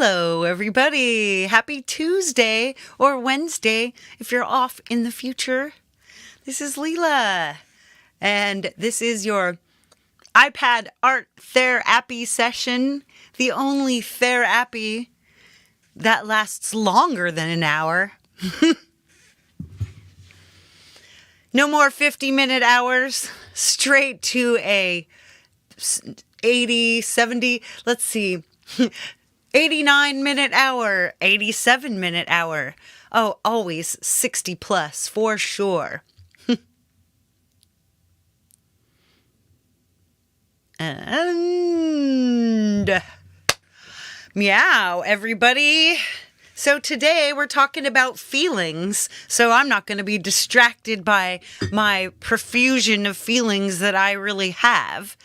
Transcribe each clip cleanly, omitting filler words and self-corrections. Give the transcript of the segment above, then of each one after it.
Hello, everybody. Happy Tuesday or Wednesday if you're off in the future. This is Leela, and this is your iPad Art TherAPPy session, the only TherAPPy that lasts longer than an hour. No more 50-minute hours, straight to a 80, 70, let's see, 89-minute hour, 87-minute hour. Oh, always 60 plus, for sure. And meow, everybody. So today we're talking about feelings. So I'm not going to be distracted by my profusion of feelings that I really have.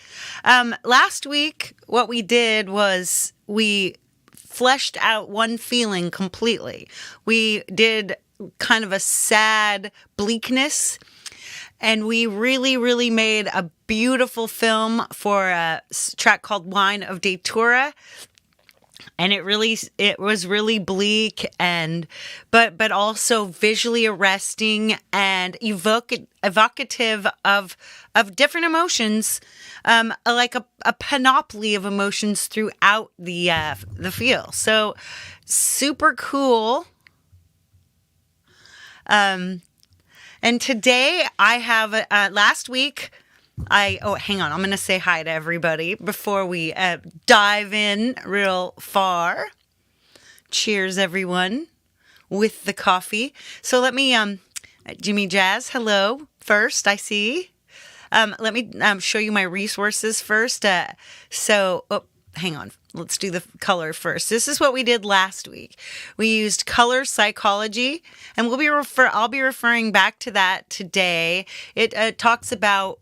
Last week, what we did was we fleshed out one feeling completely. We did kind of a sad bleakness, and we really made a beautiful film for a track called Wine of Datura. And it was really bleak and but also visually arresting and evocative of different emotions, like a panoply of emotions throughout the feel. So super cool. And today I have last week. Hang on. I'm going to say hi to everybody before we dive in real far. Cheers, everyone, with the coffee. So let me, Jimmy Jazz, hello, first, I see. Let me show you my resources first. Hang on. Let's do the color first. This is what we did last week. We used color psychology, and I'll be referring back to that today. It talks about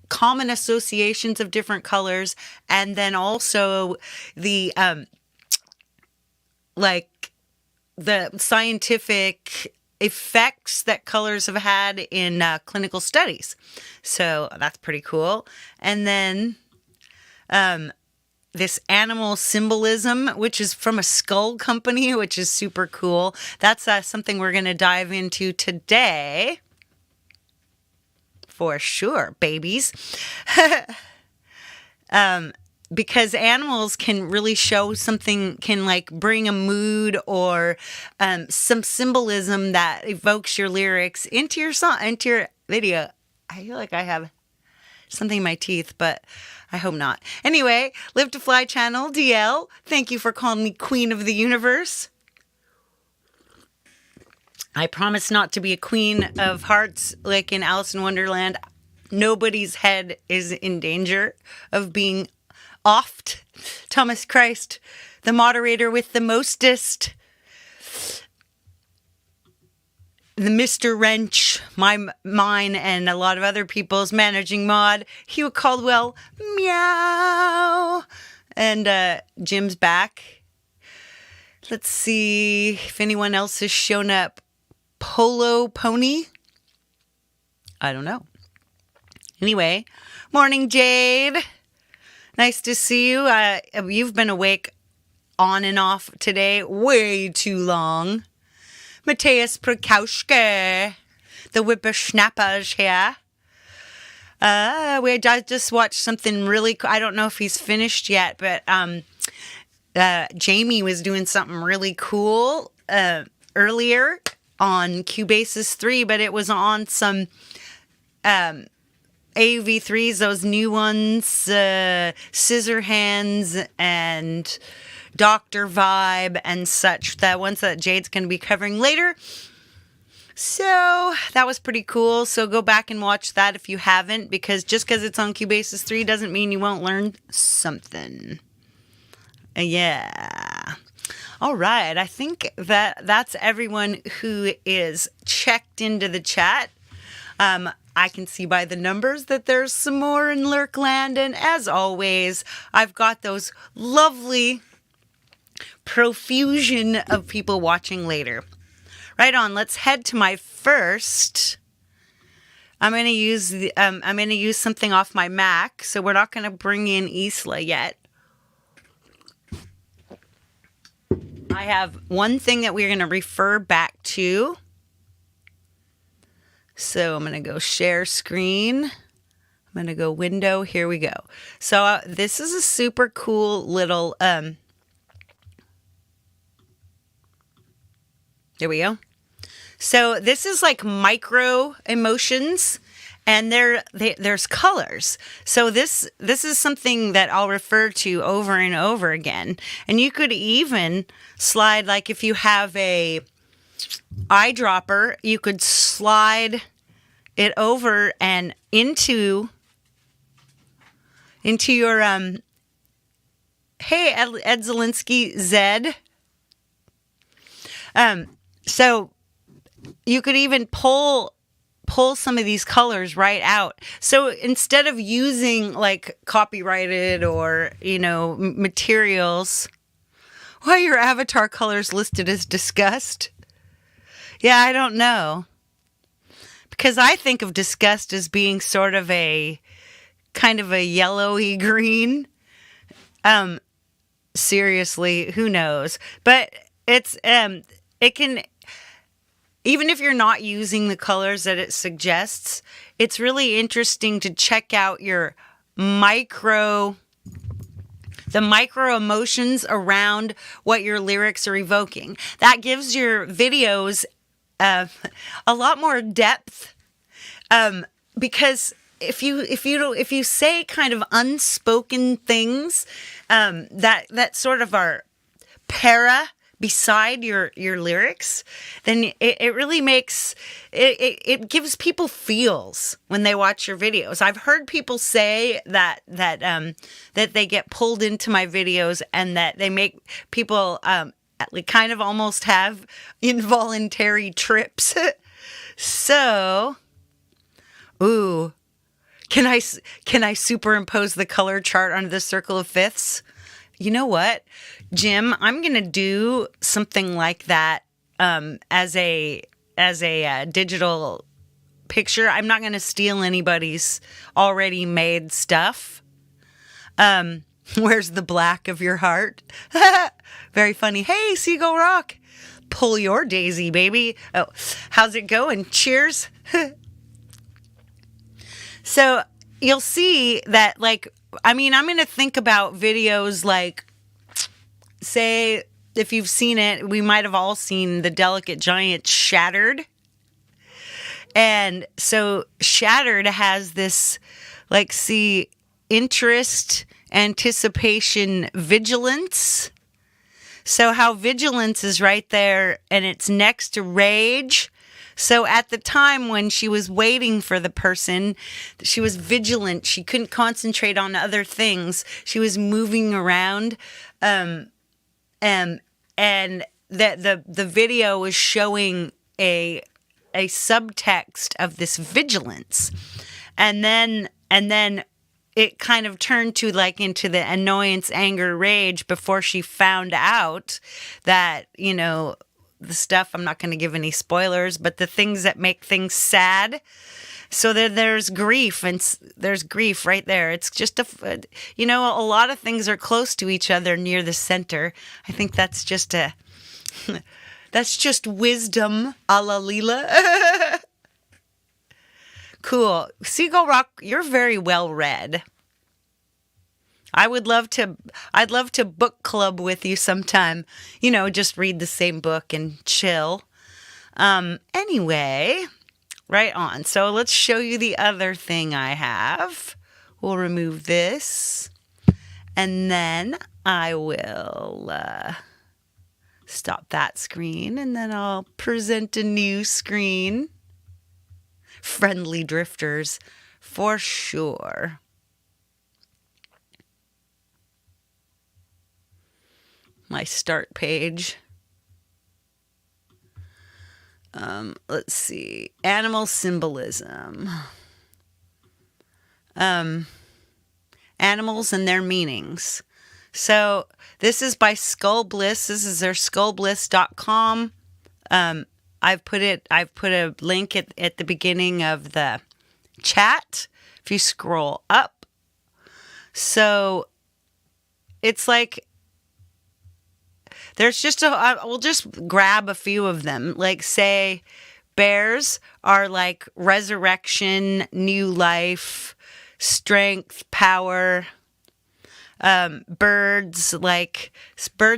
common associations of different colors, and then also the the scientific effects that colors have had in clinical studies. So that's pretty cool. And then this animal symbolism, which is from a skull company, which is super cool. That's something we're going to dive into today. For sure, babies. Because animals can really show something, can like bring a mood or some symbolism that evokes your lyrics into your song, into your video. I feel like I have something in my teeth, but I hope not. Anyway, Live to Fly channel, DL. Thank you for calling me Queen of the Universe. I promise not to be a queen of hearts like in Alice in Wonderland. Nobody's head is in danger of being offed. Thomas Christ, the moderator with the mostest. The Mr. Wrench, mine, and a lot of other people's managing mod, Hugh Caldwell, meow. And Jim's back. Let's see if anyone else has shown up. Polo Pony? I don't know. Anyway, morning, Jade. Nice to see you. You've been awake on and off today way too long. Matthias Prokauschke, the whippersnappers here. I just watched something really cool. I don't know if he's finished yet, but Jamie was doing something really cool earlier on Cubasis 3, but it was on some AV3s, those new ones, Scissor Hands and Dr. Vibe and such, the ones that Jade's going to be covering later. So that was pretty cool. So go back and watch that if you haven't, because just because it's on Cubasis 3 doesn't mean you won't learn something. Yeah. All right. I think that's everyone who is checked into the chat. I can see by the numbers that there's some more in Lurkland. And as always, I've got those lovely profusion of people watching later. Right on. Let's head to my first. I'm going to use something off my Mac, so we're not going to bring in Isla yet. I have one thing that we're going to refer back to. So I'm going to go share screen. I'm going to go window. Here we go. So this is a super cool little, there we go. So this is like micro emotions, and there's colors. So this is something that I'll refer to over and over again. And you could even slide, like if you have a eyedropper, you could slide it over and into your hey Ed Zelinsky Zed. So you could even pull some of these colors right out. So instead of using like copyrighted or, materials, why are your avatar colors listed as disgust? Yeah, I don't know. Because I think of disgust as being sort of a kind of a yellowy green. Seriously, who knows? But it can, even if you're not using the colors that it suggests, it's really interesting to check out the micro emotions around what your lyrics are evoking. That gives your videos a lot more depth, because if you say kind of unspoken things that sort of are beside your lyrics, then it really makes it gives people feels when they watch your videos. I've heard people say that they get pulled into my videos and that they make people kind of almost have involuntary trips. So, ooh, can I superimpose the color chart onto the circle of fifths? You know what, Jim? I'm gonna do something like that as a digital picture. I'm not gonna steal anybody's already made stuff. Where's the black of your heart? Very funny. Hey, Seagull Rock, pull your daisy, baby. Oh, how's it going? Cheers. So you'll see that, I'm going to think about videos like, say, if you've seen it, we might have all seen The Delicate Giant Shattered. And so Shattered has this, interest, anticipation, vigilance. So how vigilance is right there and it's next to rage. So at the time when she was waiting for the person, she was vigilant. She couldn't concentrate on other things. She was moving around. And the video was showing a subtext of this vigilance. And then it kind of turned to into the annoyance, anger, rage before she found out that, the stuff, I'm not going to give any spoilers, but the things that make things sad. So there's grief, and there's grief right there. It's just a lot of things are close to each other near the center. I think that's just wisdom a la Leela. Cool. Seagull Rock, you're very well read. I'd love to book club with you sometime. Just read the same book and chill. Anyway, right on. So let's show you the other thing I have. We'll remove this. And then I will stop that screen. And then I'll present a new screen. Friendly drifters, for sure. My start page. Let's see. Animal symbolism. Animals and their meanings. So this is by Skull Bliss. This is their skullbliss.com. I've put a link at the beginning of the chat if you scroll up. So it's There's just we'll just grab a few of them. Like, say, bears are like resurrection, new life, strength, power. Birds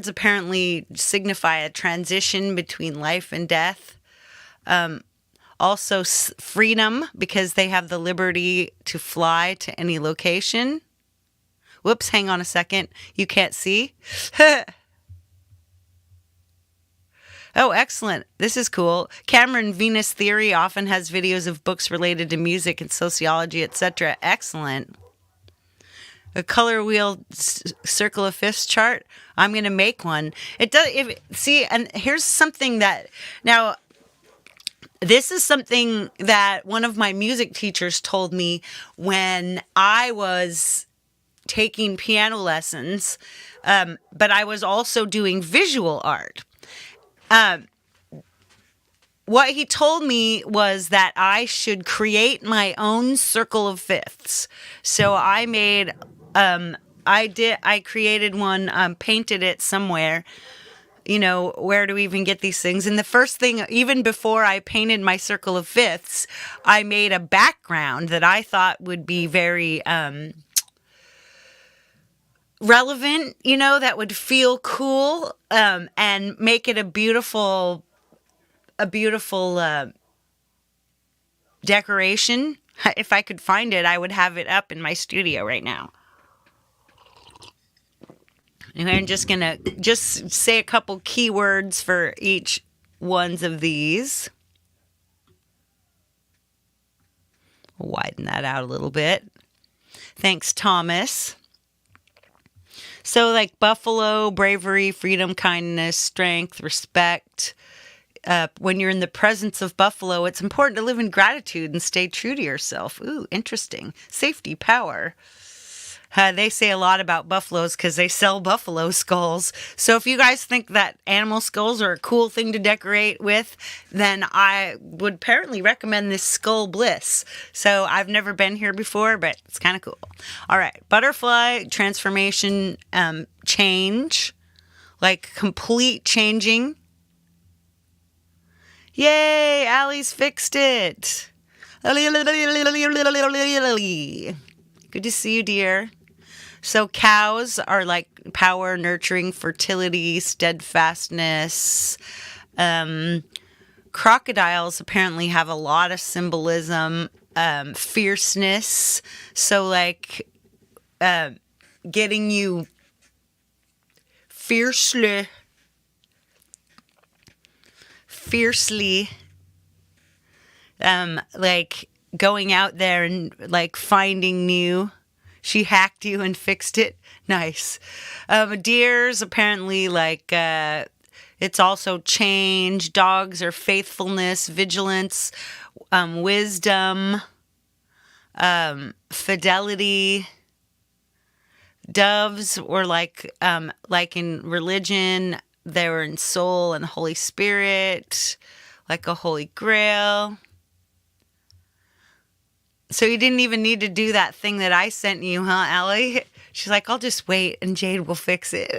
apparently signify a transition between life and death. Also freedom, because they have the liberty to fly to any location. Whoops, hang on a second. You can't see? Oh, excellent. This is cool. Cameron Venus Theory often has videos of books related to music and sociology, etc. Excellent. A color wheel circle of fifths chart. I'm going to make one. It does. See, and here's something that now. This is something that one of my music teachers told me when I was taking piano lessons, but I was also doing visual art. What he told me was that I should create my own circle of fifths. So I made, I created one, painted it somewhere. You know, where do we even get these things? And the first thing, even before I painted my circle of fifths, I made a background that I thought would be very relevant, you know, that would feel cool, and make it a beautiful decoration. If I could find it, I would have it up in my studio right now. And I'm just going to just say a couple keywords for each ones of these. Widen that out a little bit. Thanks, Thomas. So like buffalo, bravery, freedom, kindness, strength, respect. When you're in the presence of buffalo, it's important to live in gratitude and stay true to yourself. Ooh, interesting. Safety, power. They say a lot about buffaloes because they sell buffalo skulls. So if you guys think that animal skulls are a cool thing to decorate with, then I would apparently recommend this Skull Bliss. So I've never been here before, but it's kind of cool. All right. Butterfly, transformation, change, like complete changing. Yay, Allie's fixed it. Good to see you, dear. So cows are like power, nurturing, fertility, steadfastness. Crocodiles apparently have a lot of symbolism, fierceness. So like getting you fiercely, like going out there and like finding new. She hacked you and fixed it. Nice. Deers, apparently, like, it's also change. Dogs are faithfulness, vigilance, wisdom, fidelity. Doves were like in religion, they were in soul and Holy Spirit, like a holy grail. So you didn't even need to do that thing that I sent you, huh, Allie? She's like, I'll just wait and Jade will fix it.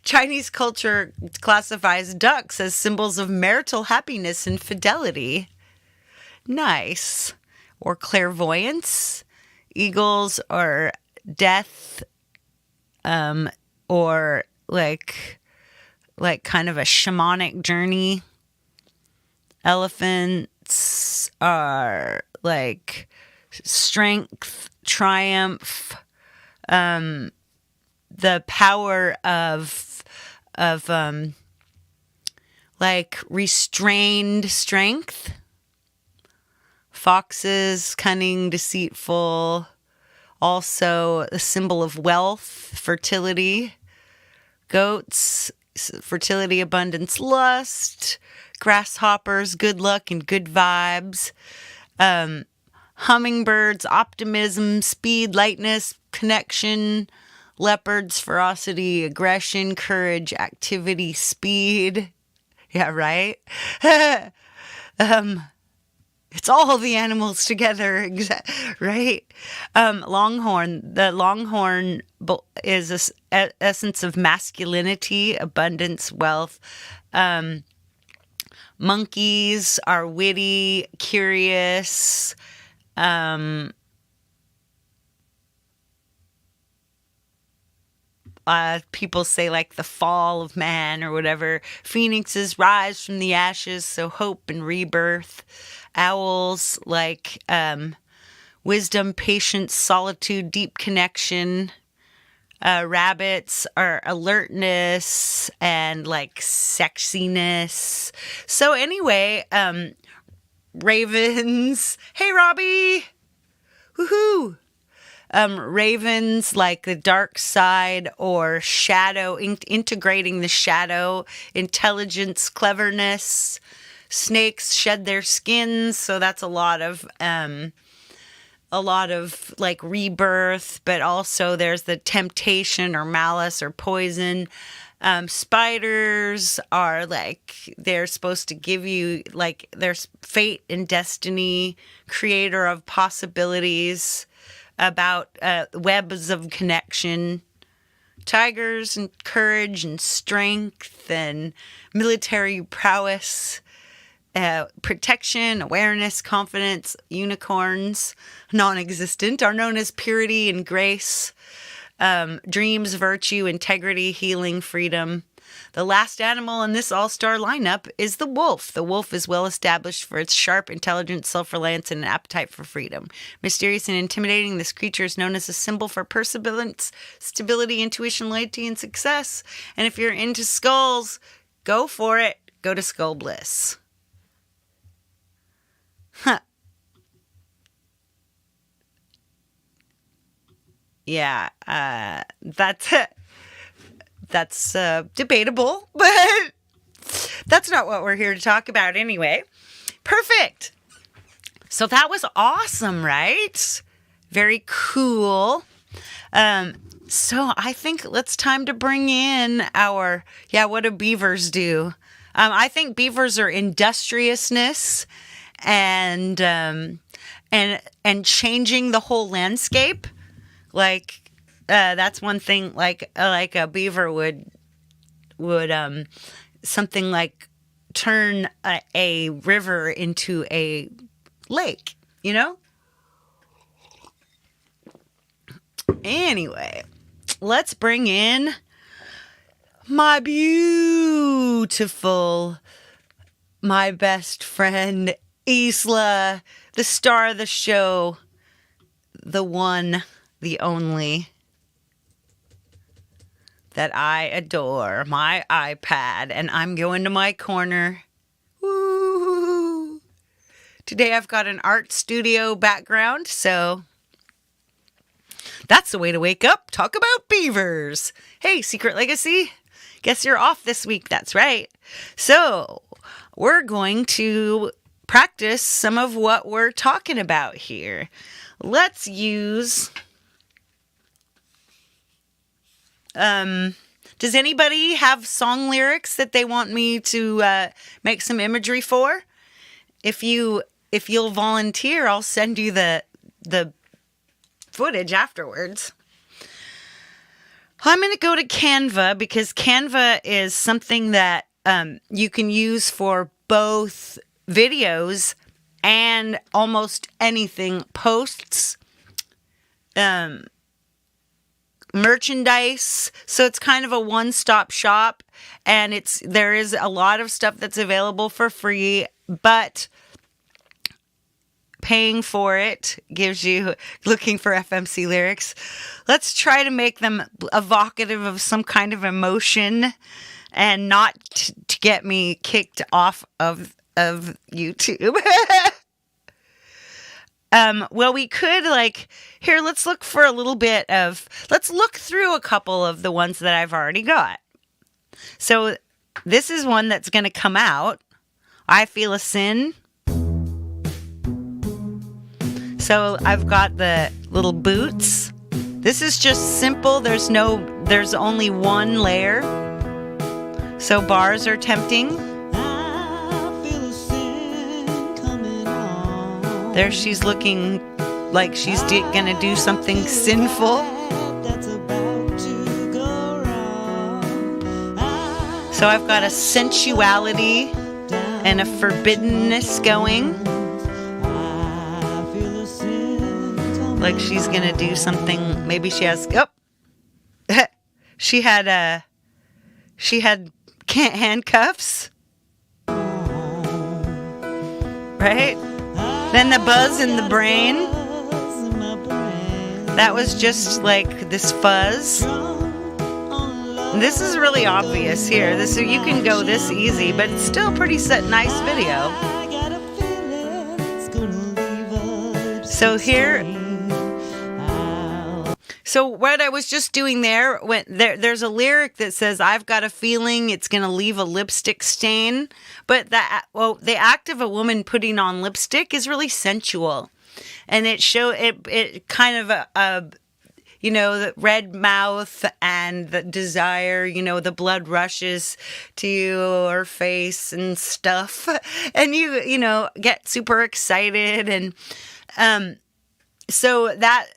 Chinese culture classifies ducks as symbols of marital happiness and fidelity. Nice. Or clairvoyance. Eagles are death, or like kind of a shamanic journey. Elephants are like strength, triumph, the power of like restrained strength. Foxes, cunning, deceitful, also a symbol of wealth, fertility. Goats, fertility, abundance, lust. Grasshoppers, good luck and good vibes. Hummingbirds, optimism, speed, lightness, connection. Leopards, ferocity, aggression, courage, activity, speed. Yeah, right? It's all the animals together, right? Longhorn. The longhorn is essence of masculinity, abundance, wealth. Monkeys are witty, curious. People say like the fall of man or whatever. Phoenixes rise from the ashes, so hope and rebirth. Owls like wisdom, patience, solitude, deep connection. Rabbits are alertness and like sexiness. So anyway, ravens. Hey, Robbie. Woohoo. Ravens like the dark side or shadow, integrating the shadow, intelligence, cleverness. Snakes shed their skins, so that's a lot of like rebirth, but also there's the temptation or malice or poison. Spiders are like, they're supposed to give you like, there's fate and destiny, creator of possibilities, about webs of connection. Tigers and courage and strength and military prowess. Protection, awareness, confidence. Unicorns, non-existent, are known as purity and grace. Dreams, virtue, integrity, healing, freedom. The last animal in this all-star lineup is the wolf. The wolf is well established for its sharp intelligence, self-reliance, and an appetite for freedom. Mysterious and intimidating, this creature is known as a symbol for perseverance, stability, intuition, loyalty, and success. And if you're into skulls, go for it. Go to Skull Bliss. Huh. Yeah, that's debatable, but that's not what we're here to talk about anyway. Perfect. So that was awesome, right? Very cool. So I think it's time to bring in our, what do beavers do? I think beavers are industriousness and changing the whole landscape. Like, that's one thing, like a beaver would something like turn a river into a lake, you know? Anyway, let's bring in my best friend, Isla, the star of the show, the one, the only, that I adore, my iPad, and I'm going to my corner. Woo! Today I've got an art studio background, so that's the way to wake up. Talk about beavers. Hey, Secret Legacy, guess you're off this week. That's right. So we're going to practice some of what we're talking about here. Let's use... does anybody have song lyrics that they want me to make some imagery for? If you'll volunteer, I'll send you the footage afterwards. I'm going to go to Canva because Canva is something that you can use for both videos and almost anything, posts, merchandise. So it's kind of a one-stop shop, and there is a lot of stuff that's available for free, but paying for it gives you, looking for FMC lyrics. Let's try to make them evocative of some kind of emotion and not to get me kicked off of YouTube. Well, we could let's look through a couple of the ones that I've already got. So this is one that's going to come out. I feel a sin. So I've got the little boots. This is just simple. There's only one layer. So bars are tempting. I feel a sin coming on. There she's looking like she's gonna do something sinful. So I've got a sensuality and a forbiddenness going. Like she's gonna do something. Maybe she has. Oh, she had handcuffs, right? Then the buzz in the brain. That was just like this fuzz. This is really obvious here. You can go this easy, but it's still pretty nice video. So here. So what I was just doing there's a lyric that says, "I've got a feeling it's going to leave a lipstick stain." But the act of a woman putting on lipstick is really sensual. And it kind of the red mouth and the desire, the blood rushes to your face and stuff. And you get super excited. And so that,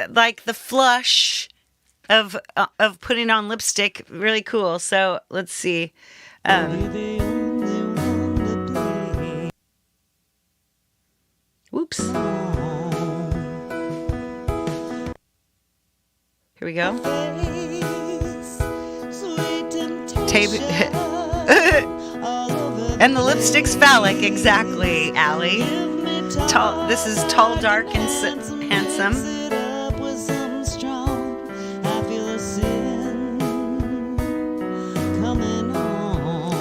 like the flush of putting on lipstick, really cool. So let's see. Whoops. Here we go. Tape. And the lipstick's phallic, exactly, Allie. This is tall, dark, and handsome.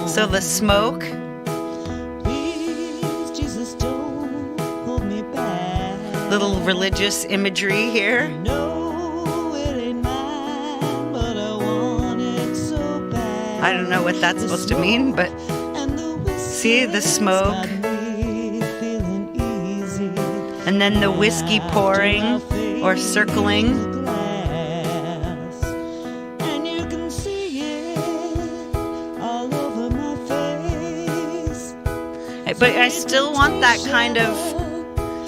So the smoke. Little religious imagery here. I don't know what that's supposed to mean, but see the smoke. And then the whiskey pouring or circling. But I still want that kind of...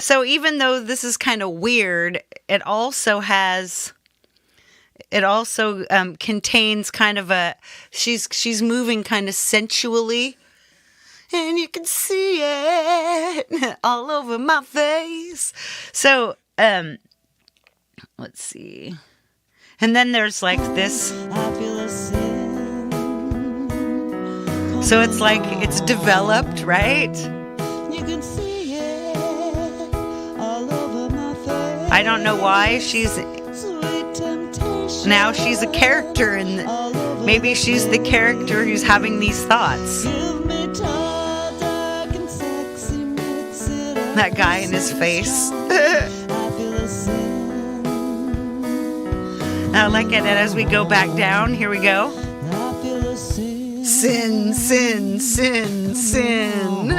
So even though this is kind of weird, it also contains kind of a... She's moving kind of sensually. And you can see it all over my face. So, let's see. And then there's like this. So it's like it's developed, right? I don't know why she's a character, and maybe she's the character who's having these thoughts. That guy in his face. Now look at it as we go back down. Here we go. Sin, sin, sin, sin.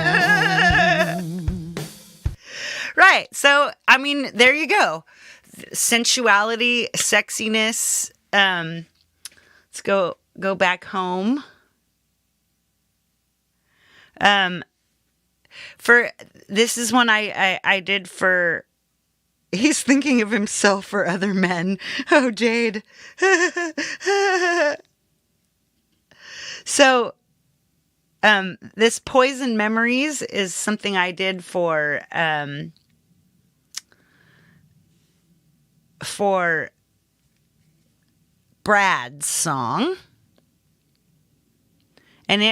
Right. So, I mean, there you go. Sensuality, sexiness. Let's go back home. This is one I did for... He's thinking of himself for other men. Oh, Jade. So, this Poison Memories is something I did for Brad's song. And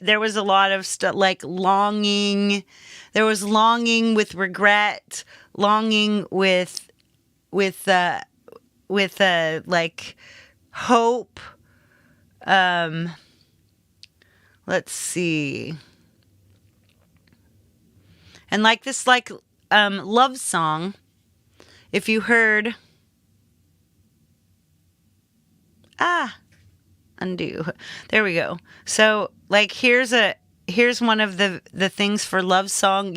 there was a lot of stuff like longing. There was longing with regret, longing with like hope. Let's see. And like this love song, if you heard undo. There we go. So like here's one of the things for love song,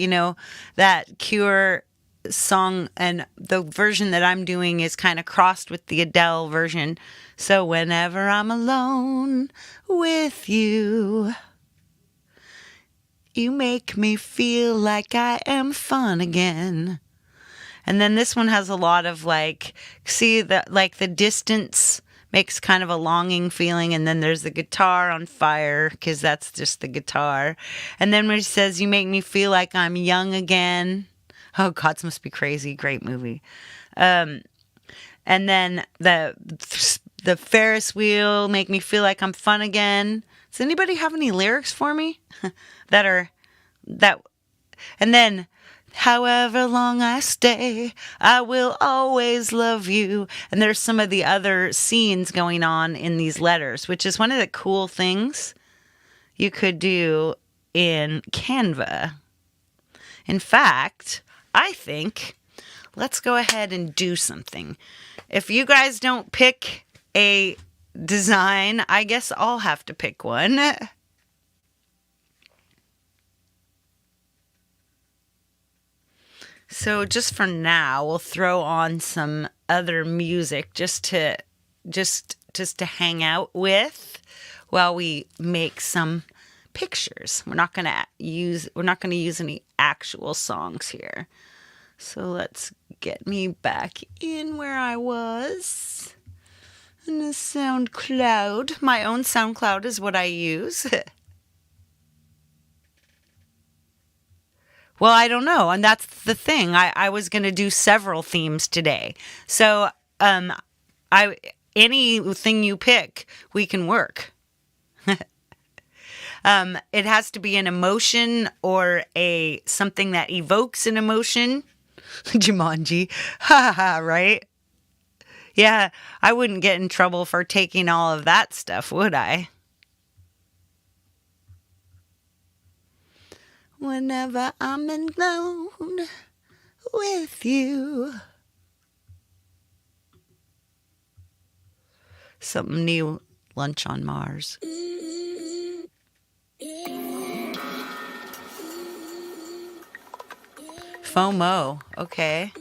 that Cure song, and the version that I'm doing is kind of crossed with the Adele version. So whenever I'm alone with you, You make me feel like I am fun again. And then this one has a lot of like, see the distance makes kind of a longing feeling. And then there's the guitar on fire because that's just the guitar. And then when he says, you make me feel like I'm young again. Oh, Gods Must Be Crazy. Great movie. And then the Ferris wheel, make me feel like I'm fun again. Does anybody have any lyrics for me that? And then, however long I stay, I will always love you. And there's some of the other scenes going on in these letters, which is one of the cool things you could do in Canva. In fact, I think let's go ahead and do something. If you guys don't pick a design, I guess I'll have to pick one. So just for now, we'll throw on some other music just to hang out with while we make some pictures. We're not going to use any actual songs here. So let's get me back in where I was. In the SoundCloud. My own SoundCloud is what I use. Well, I don't know. And that's the thing. I was going to do several themes today. So anything you pick, we can work. It has to be an emotion or something that evokes an emotion. Jumanji. Ha ha, right? Yeah, I wouldn't get in trouble for taking all of that stuff, would I? Whenever I'm alone with you. Something new. Lunch on Mars. FOMO. Okay.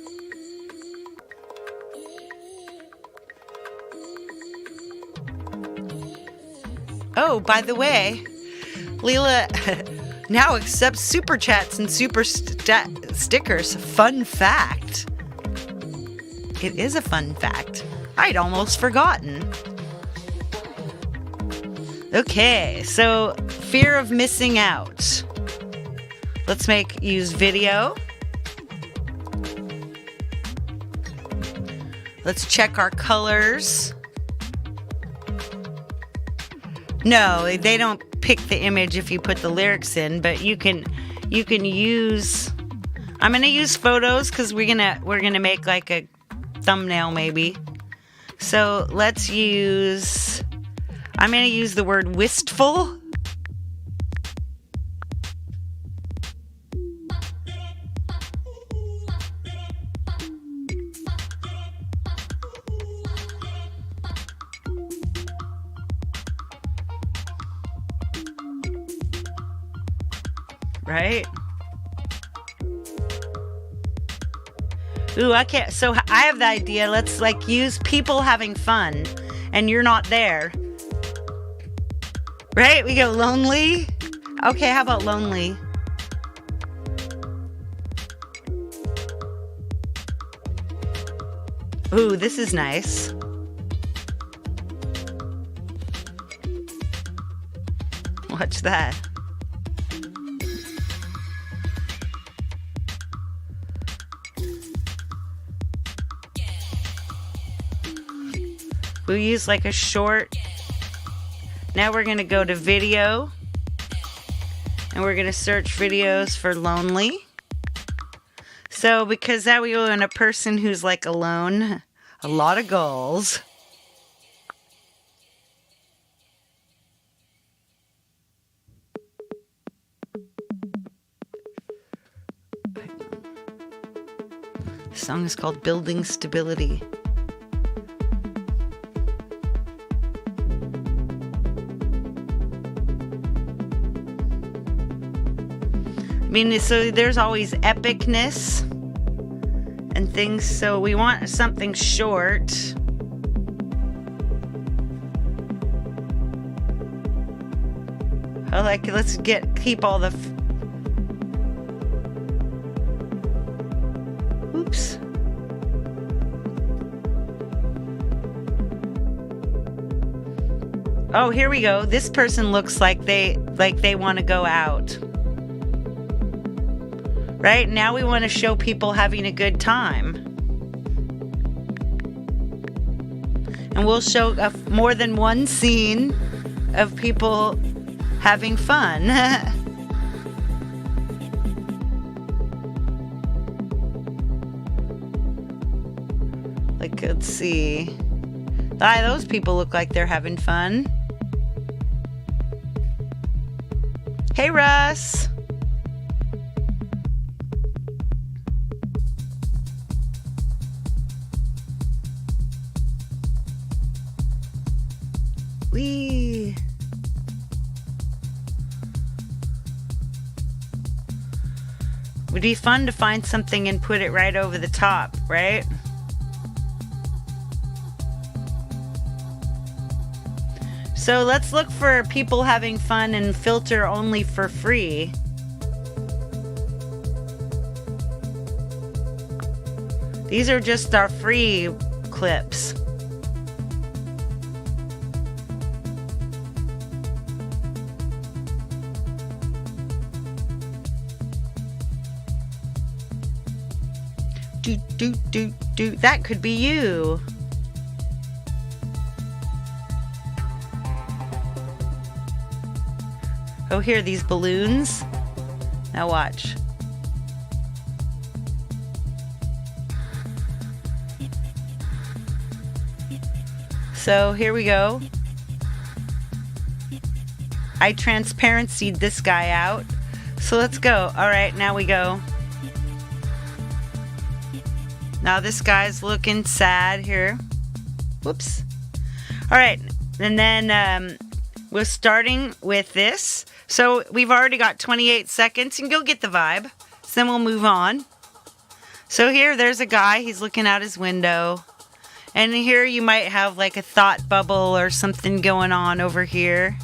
Oh, by the way, Leela now accepts super chats and super stickers. Fun fact. It is a fun fact. I'd almost forgotten. Okay, so fear of missing out. Let's use video. Let's check our colors. No, they don't pick the image if you put the lyrics in, but you can use. I'm gonna use photos because we're gonna make like a thumbnail maybe. So let's use. I'm gonna use the word wistful. Right? Ooh, I can't. So I have the idea. Let's use people having fun and you're not there. Right? We go lonely. Okay, how about lonely? Ooh, this is nice. Watch that. We'll use like a short. Now we're going to go to video. And we're going to search videos for lonely. So because that we want a person who's like alone. A lot of goals. The song is called Building Stability. I mean, so there's always epicness and things, so we want something short. Let's keep all the Oh, here we go. This person looks like they want to go out. Right? Now we want to show people having a good time. And we'll show more than one scene of people having fun. Like, let's see. Those people look like they're having fun. Hey, Russ. Wee. Would be fun to find something and put it right over the top, right? So let's look for people having fun and filter only for free. These are just our free clips. Do. That could be you. Oh, here, these balloons. Now watch. So here we go. I transparencied this guy out. So let's go. All right, now we go. Now this guy's looking sad here. Whoops. All right, and then we're starting with this. So we've already got 28 seconds, and go get the vibe. So then we'll move on. So here, there's a guy. He's looking out his window. And here you might have like a thought bubble or something going on over here.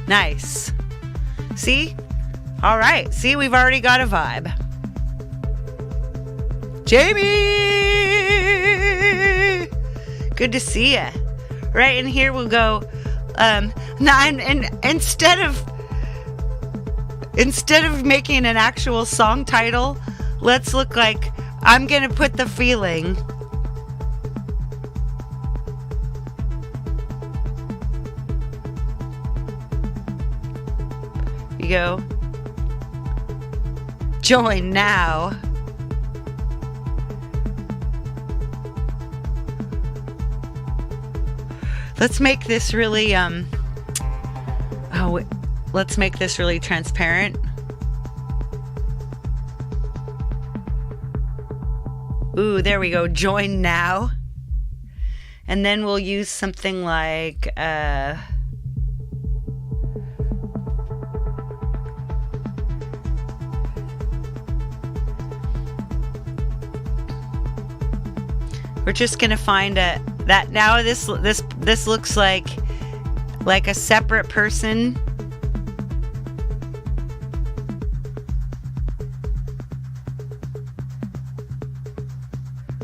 Nice. See? All right. See, we've already got a vibe. Jamie! Good to see ya. Right, and here we'll go. Now, and instead of making an actual song title, let's look like I'm gonna put the feeling. You go. Join now. Let's make this really let's make this really transparent. Ooh, there we go. Join now. And then we'll use something like we're just gonna find that now this looks like a separate person.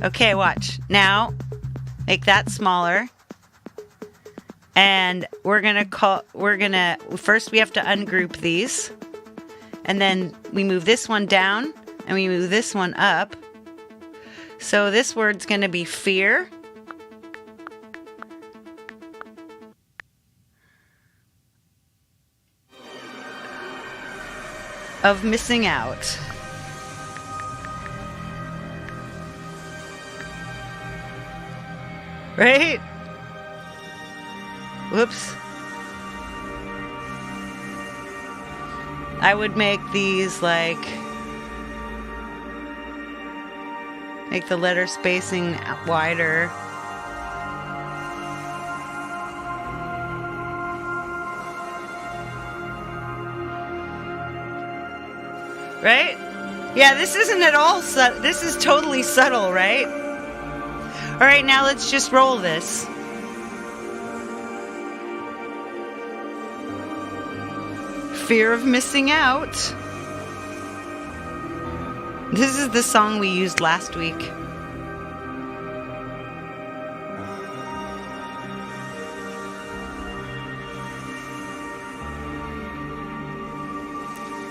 Okay, watch. Now make that smaller. And first we have to ungroup these. And then we move this one down and we move this one up. So this word's going to be fear. Of missing out. Right? Whoops. I would make these like... Make the letter spacing wider. Right? Yeah, this isn't at all this is totally subtle, right? All right, now let's just roll this. fear of missing out. This is the song we used last week.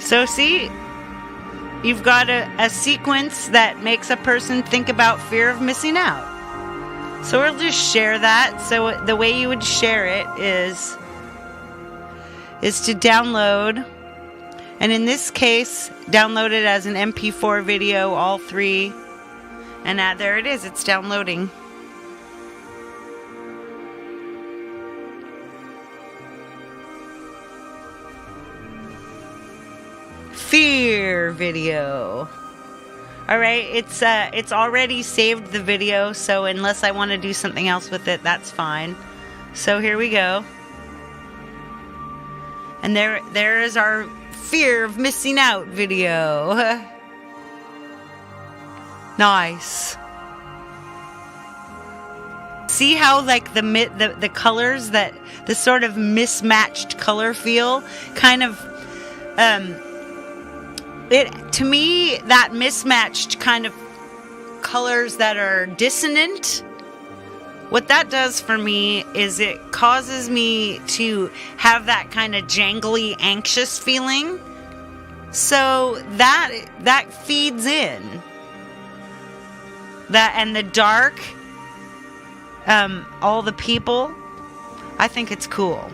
So see, you've got a sequence that makes a person think about fear of missing out. So we'll just share that. So the way you would share it is to download, and in this case, download it as an MP4 video, all three, and there it is, it's downloading. Fear video. All right, it's already saved the video, so unless I want to do something else with it, that's fine. So here we go. And there is our fear of missing out video. Nice. See how like the colors, that the sort of mismatched color feel kind of it, to me, that mismatched kind of colors that are dissonant, what that does for me is it causes me to have that kind of jangly, anxious feeling. So that feeds in. That and the dark, all the people, I think it's cool.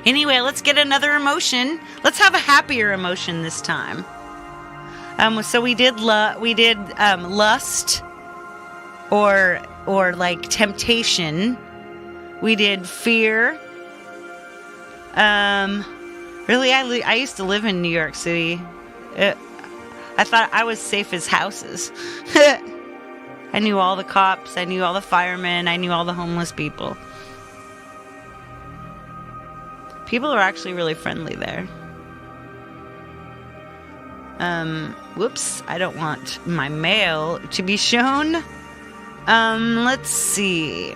Anyway, let's get another emotion. Let's have a happier emotion this time. So we did lust, or like temptation. We did fear. Really, I used to live in New York City. I thought I was safe as houses. I knew all the cops. I knew all the firemen. I knew all the homeless people. People are actually really friendly there. Whoops, I don't want my mail to be shown. Let's see.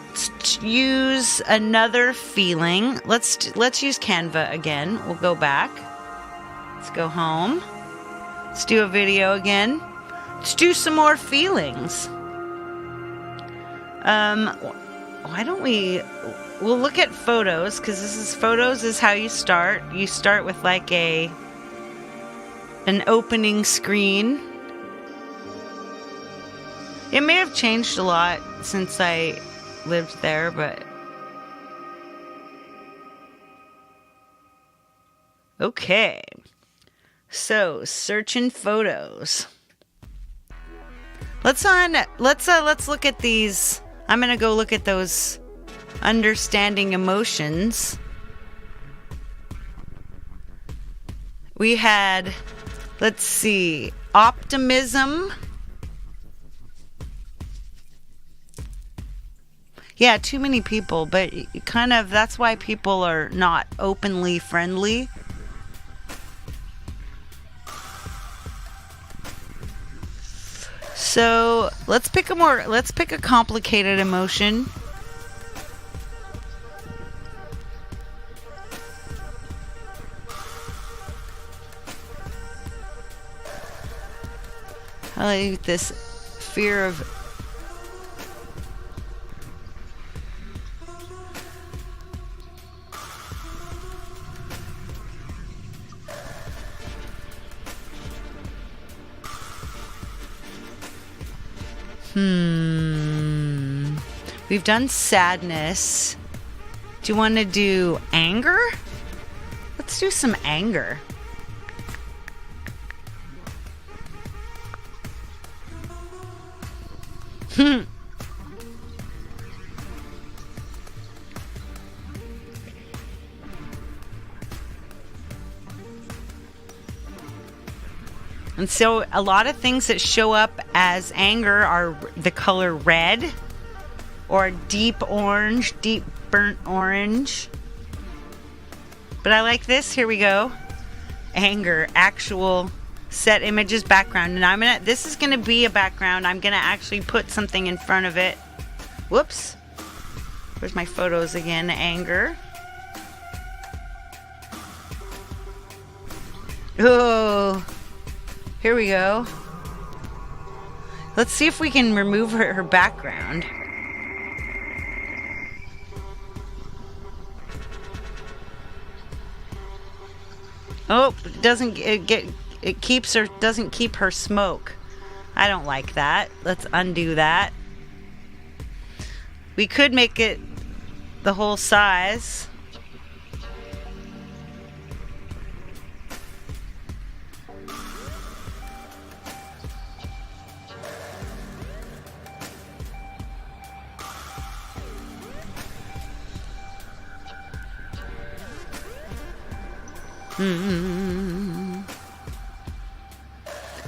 Let's use another feeling. Let's use Canva again. We'll go back. Let's go home. Let's do a video again. Let's do some more feelings. Why don't we'll look at photos, because photos is how you start. You start with like an opening screen. It may have changed a lot since I lived there, but okay. So, searching photos. Let's look at these. I'm going to go look at those understanding emotions. We had, let's see, optimism. Yeah, too many people, but kind of that's why people are not openly friendly. So let's pick a complicated emotion. I like this fear of We've done sadness. Do you want to do anger? Let's do some anger. And so a lot of things that show up as anger are the color red or deep orange, deep burnt orange. But I like this. Here we go. Anger, actual set images background. And this is gonna be a background. I'm gonna actually put something in front of it. Whoops. Where's my photos again? Anger. Oh, here we go. Let's see if we can remove her background. Oh, doesn't keep her smoke. I don't like that. Let's undo that. We could make it the whole size.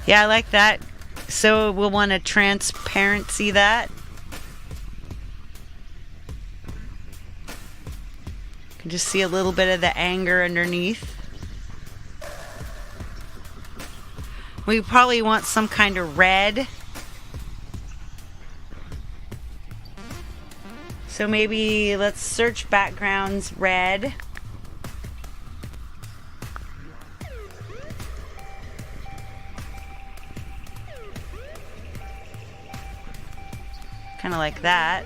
Yeah, I like that. So we'll want to transparency that. You can just see a little bit of the anger underneath. We probably want some kind of red. So maybe let's search backgrounds red. Kind of like that.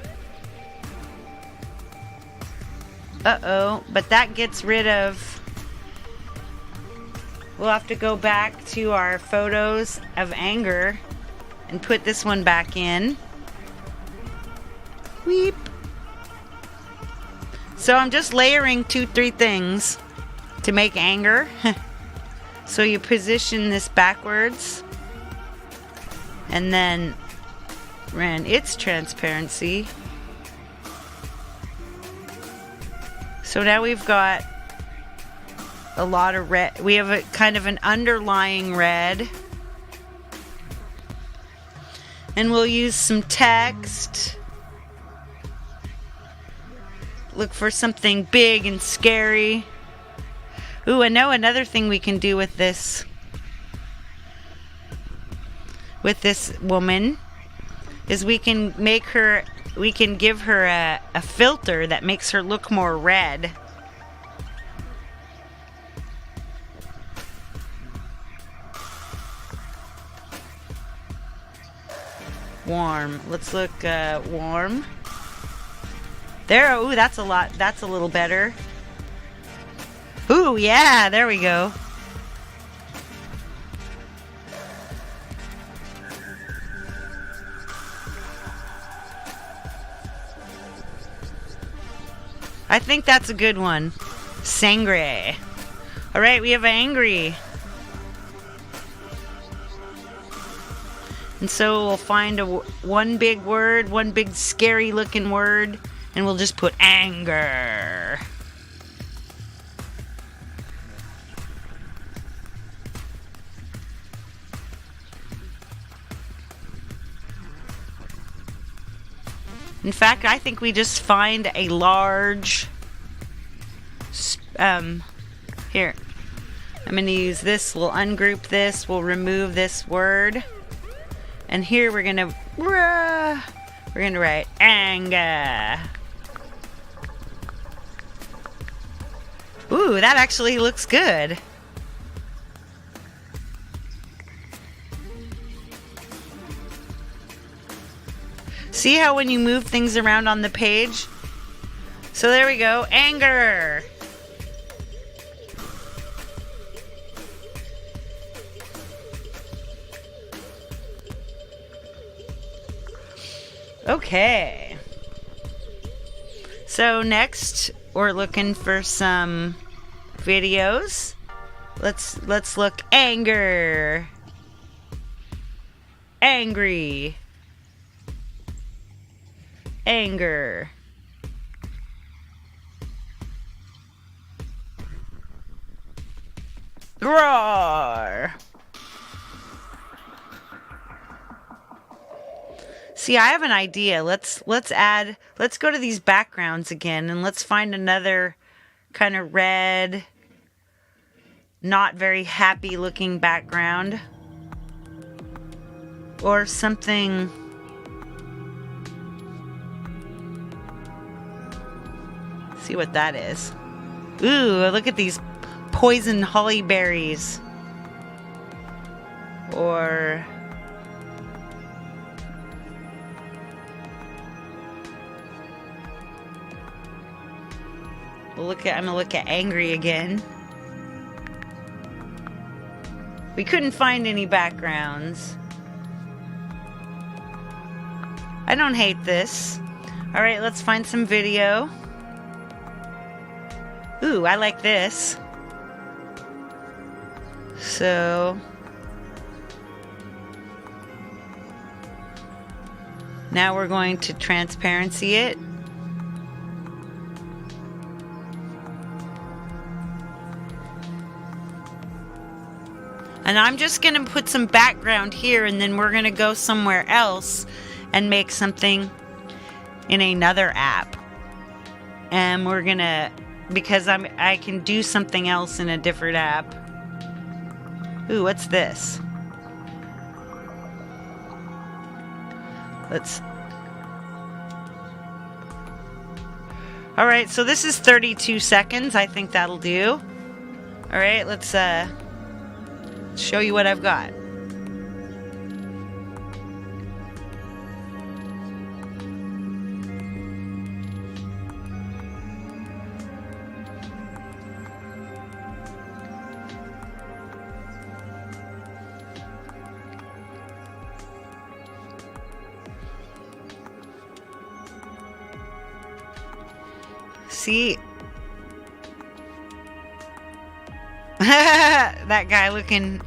Uh-oh, but that gets rid of... We'll have to go back to our photos of anger and put this one back in. Weep. So I'm just layering 2-3 things to make anger. So you position this backwards and then ran its transparency. So now we've got a lot of red. We have a kind of an underlying red. And we'll use some text. Look for something big and scary. Ooh, I know another thing we can do with this woman is we can give her a filter that makes her look more red. Warm. Let's look warm. There, ooh, that's a lot. That's a little better. Ooh, yeah, there we go. I think that's a good one. Sangre. All right, we have angry. And so we'll find one big word, one big scary looking word, and we'll just put anger. In fact, I think we just find a large, here, I'm going to use this, we'll ungroup this, we'll remove this word, and here we're going to write anger. Ooh, that actually looks good. See how when you move things around on the page? So there we go, anger. Okay. So next, we're looking for some videos. Let's look anger. Angry. Anger. Roar. See, I have an idea. Let's go to these backgrounds again and let's find another kind of red, not very happy looking background. Or something. See what that is. Ooh, look at these poison holly berries. Or I'm gonna look at angry again. We couldn't find any backgrounds. I don't hate this. All right, let's find some video. Ooh, I like this. So now we're going to transparency it. And I'm just going to put some background here, and then we're going to go somewhere else and make something in another app. And we're going to, because I can do something else in a different app. Ooh, what's this? All right, so this is 32 seconds. I think that'll do. All right, let's show you what I've got. See? That guy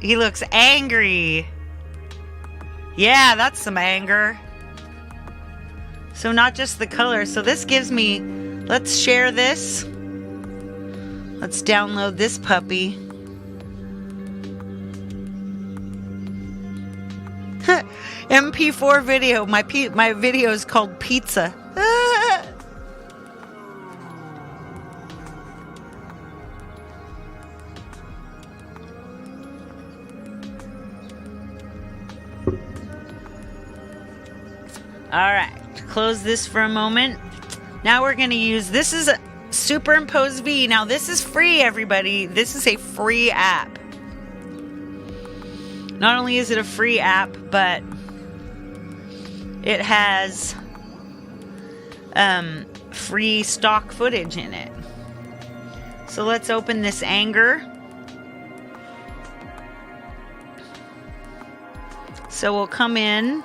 he looks angry. Yeah, that's some anger. So not just the color. So this gives me, let's share this. Let's download this puppy. MP4 video. My video is called Pizza. All right, close this for a moment. Now we're going to use, this is a Superimpose V. Now this is free, everybody. This is a free app. Not only is it a free app, but it has free stock footage in it. So let's open this anger. So we'll come in.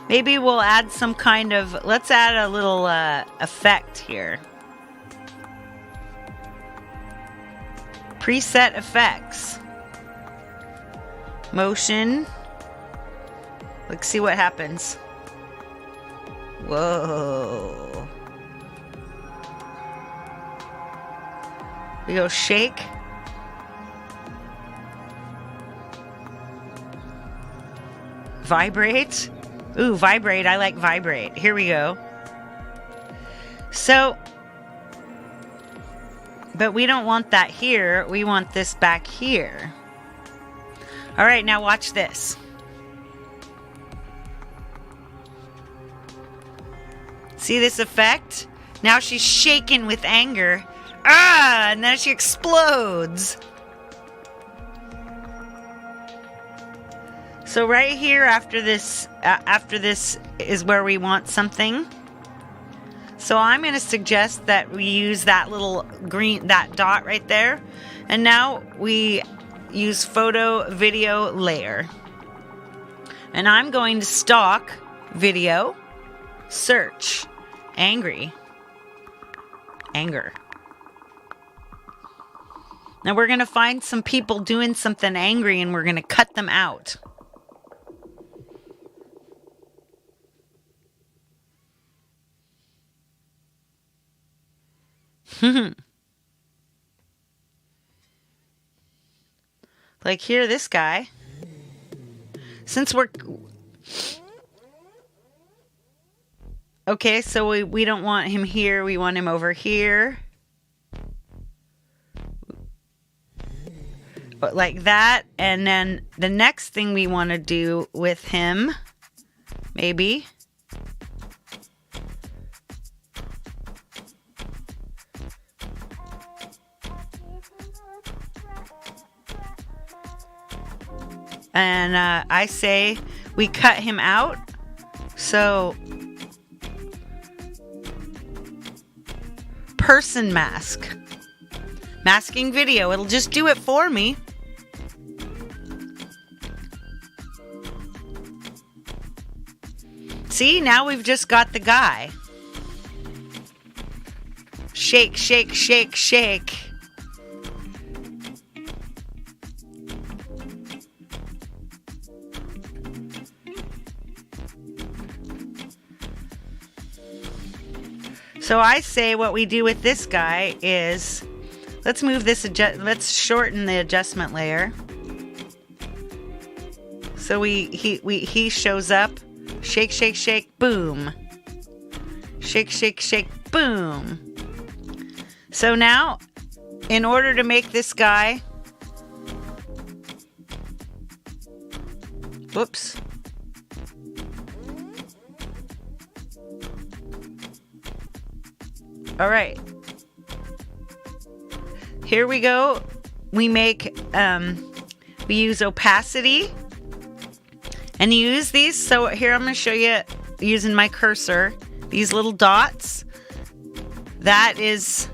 Maybe we'll add some kind of, let's add a little effect here. Preset effects. Motion. Let's see what happens. Whoa. We go shake. Vibrate. Ooh, vibrate. I like vibrate. Here we go. So, but we don't want that here. We want this back here. All right, now watch this. See this effect? Now she's shaken with anger. Ah, and then she explodes. So right here after this is where we want something. So I'm going to suggest that we use that little green, that dot right there. And now we use photo video layer. And I'm going to stock video, search, anger. Now we're going to find some people doing something angry and we're going to cut them out. Like here, this guy. Since we're... Okay, so we don't want him here. We want him over here. Like that. And then the next thing we want to do with him, maybe... And I say we cut him out. So, person mask. Masking video. It'll just do it for me. See, now we've just got the guy. Shake, shake, shake, shake. So I say what we do with this guy is, let's move this, let's shorten the adjustment layer. So he shows up, shake, shake, shake, boom. Shake, shake, shake, boom. So now, in order to make this guy, whoops. All right. Here we go. We make, we use opacity and use these. So here I'm going to show you using my cursor, these little dots. That is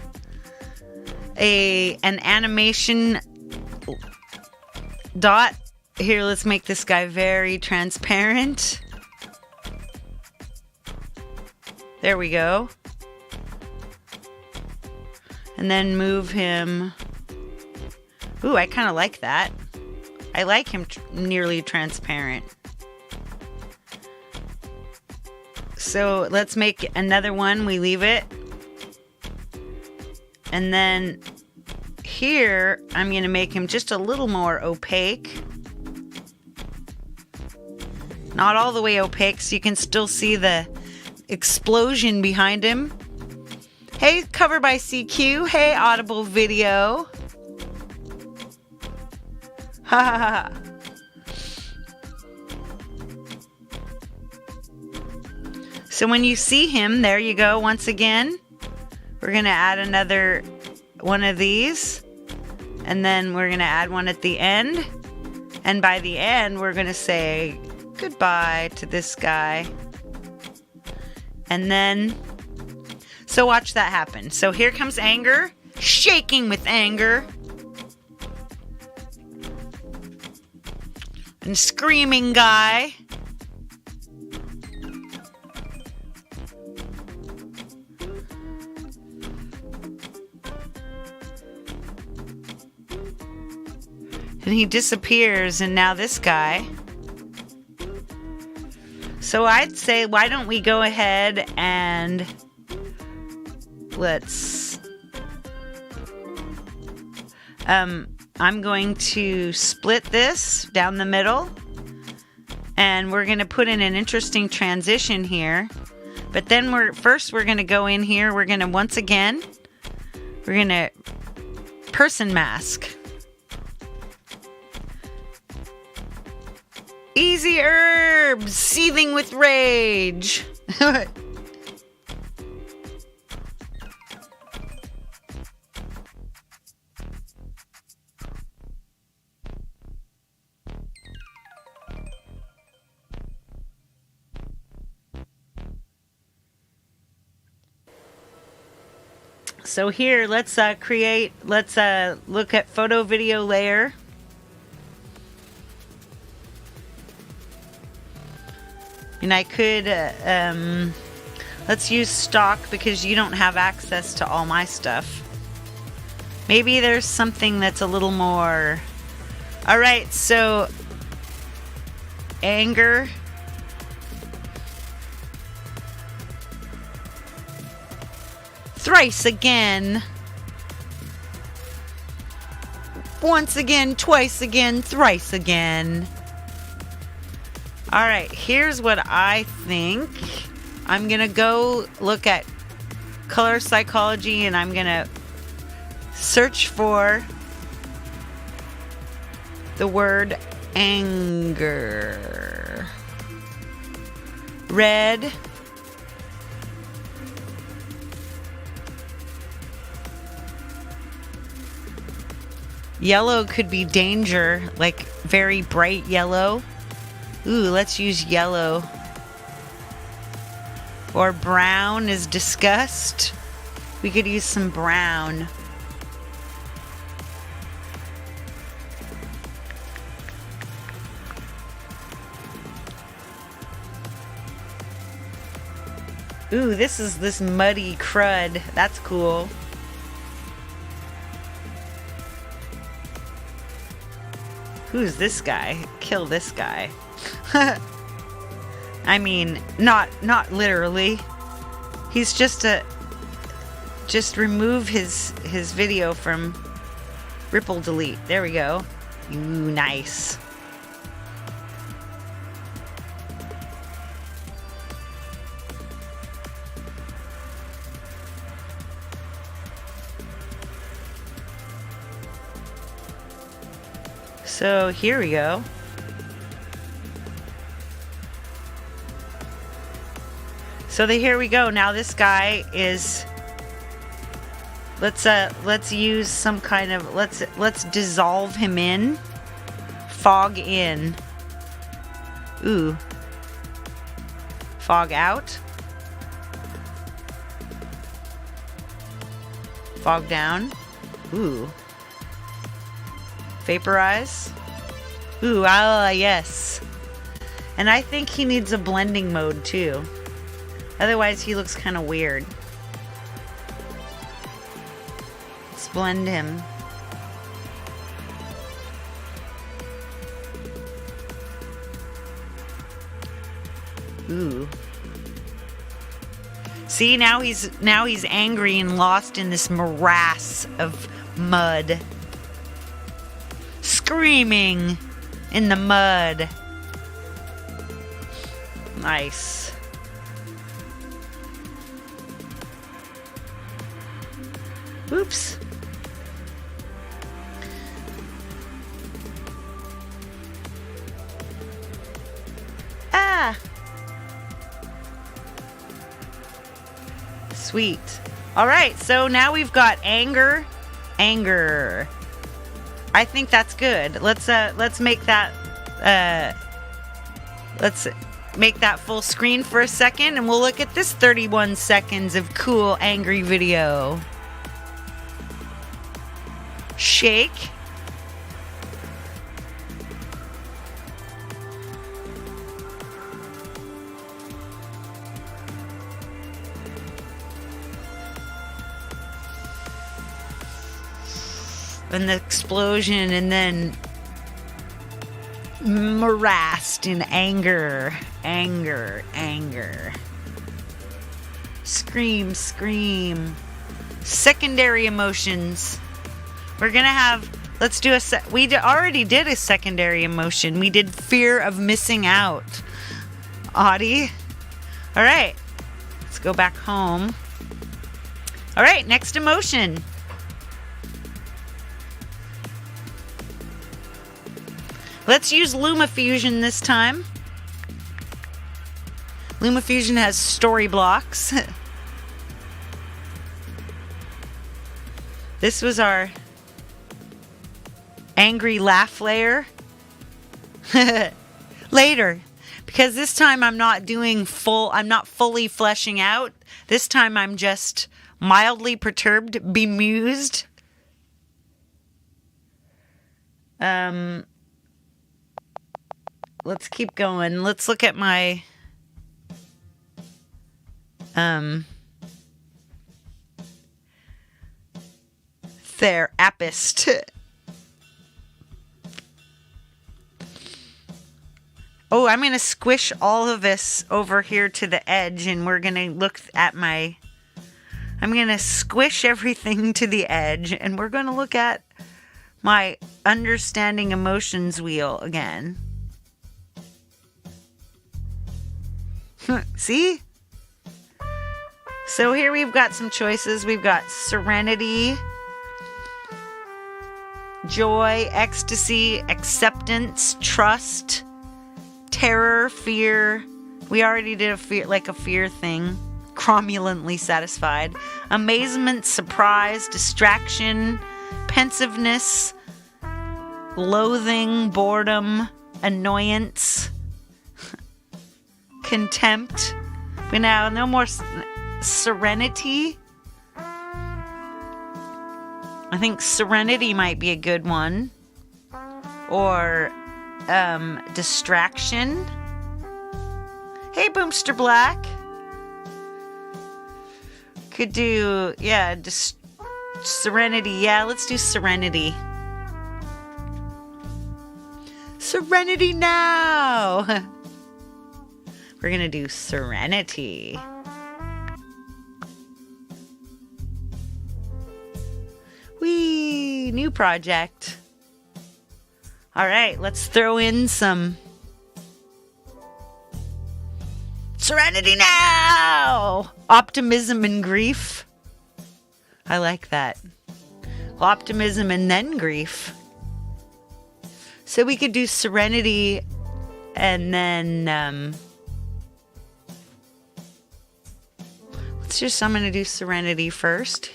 an animation dot. Here, let's make this guy very transparent. There we go. And then move him. Ooh, I kind of like that. I like him nearly transparent. So let's make another one. We leave it. And then here, I'm going to make him just a little more opaque. Not all the way opaque, so you can still see the explosion behind him. Hey, Cover by CQ. Hey, Audible Video. Ha ha ha. So when you see him, there you go. Once again, we're going to add another one of these. And then we're going to add one at the end. And by the end, we're going to say goodbye to this guy. And then, so watch that happen. So here comes anger, shaking with anger. And screaming guy. And he disappears, and now this guy. So I'd say, why don't we go ahead and let's... I'm going to split this down the middle. And we're going to put in an interesting transition here. But then we're going to go in here. We're going to, once again, we're going to person mask. Easy herbs, seething with rage. So here, let's look at photo video layer. And I could, let's use stock because you don't have access to all my stuff. Maybe there's something that's a little more. All right, so anger. Thrice again. Once again, twice again, thrice again. All right, here's what I think. I'm going to go look at color psychology and I'm going to search for the word anger. Red. Yellow could be danger, like very bright yellow. Ooh, let's use yellow. Or brown is disgust. We could use some brown. Ooh, this is this muddy crud. That's cool. Who's this guy? Kill this guy. I mean, not literally. He's just remove his video from ripple delete. There we go. Ooh, nice. So here we go. So here we go. Now this guy is. Let's use some kind of let's dissolve him in. Fog in. Ooh. Fog out. Fog down. Ooh. Vaporize. Ooh, yes. And I think he needs a blending mode too. Otherwise he looks kind of weird. Let's blend him. Ooh. See, now he's angry and lost in this morass of mud. Screaming in the mud. Nice. Oops. Ah. Sweet. All right, so now we've got anger. I think that's good. Let's make that full screen for a second, and we'll look at this 31 seconds of cool angry video. Shake. And the explosion, and then morassed in anger. Scream. Secondary emotions. We're gonna have, let's do already did a secondary emotion. We did fear of missing out. Audie. All right, let's go back home. All right, next emotion. Let's use LumaFusion this time. LumaFusion has story blocks. This was our angry laugh layer. Later, because this time I'm not fully fleshing out. This time I'm just mildly perturbed, bemused. Let's keep going. Let's look at my TherAPPist. Oh, I'm going to squish all of this over here to the edge, and we're going to look at I'm going to squish everything to the edge, and we're going to look at my understanding emotions wheel again. See? So here we've got some choices. We've got serenity, joy, ecstasy, acceptance, trust, terror, fear. We already did a fear thing. Cromulently satisfied. Amazement, surprise, distraction, pensiveness, loathing, boredom, annoyance, contempt. But now, no more serenity. I think serenity might be a good one. Or distraction. Hey, Boomster Black. Could do, yeah, serenity. Yeah, let's do serenity. Serenity now. We're going to do serenity. Whee! New project. All right, let's throw in some serenity now! Optimism and grief. I like that. Optimism and then grief. So we could do serenity and then I'm going to do serenity first.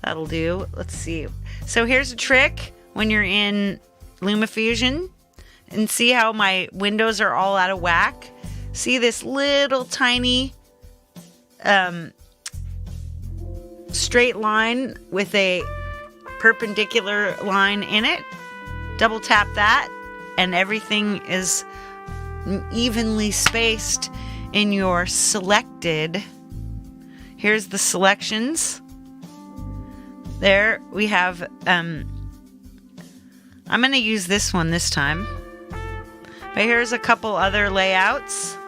That'll do. Let's see. So here's a trick when you're in LumaFusion, and see how my windows are all out of whack. See this little tiny straight line with a perpendicular line in it? Double tap that and everything is evenly spaced in your selected. Here's the selections. There we have I'm going to use this one this time. But here's a couple other layouts.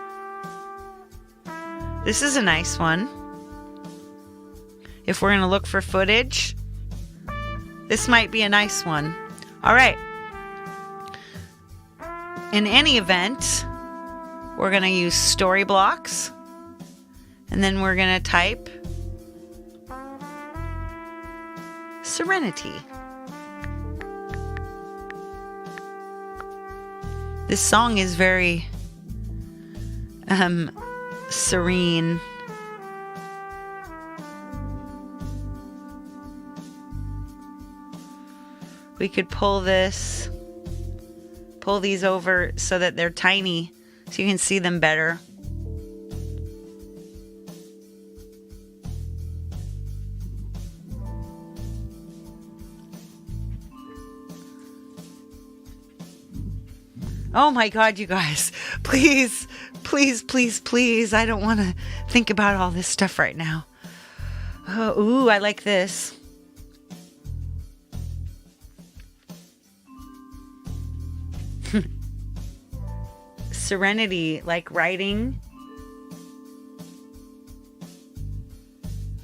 This is a nice one. If we're going to look for footage, this might be a nice one. All right. In any event, we're going to use story blocks. And then we're going to type serenity. This song is very serene. We could pull these over so that they're tiny so you can see them better. Oh my God, you guys, please, please, please, please. I don't want to think about all this stuff right now. Oh, ooh, I like this. Serenity, like writing.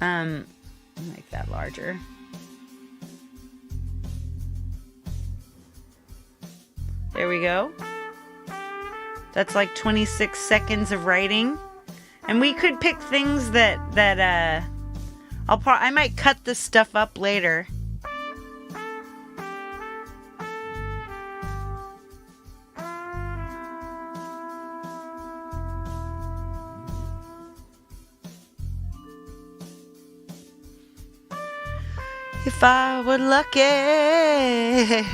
Make that larger. There we go. That's like 26 seconds of writing. And we could pick things that I might cut this stuff up later. If I were lucky,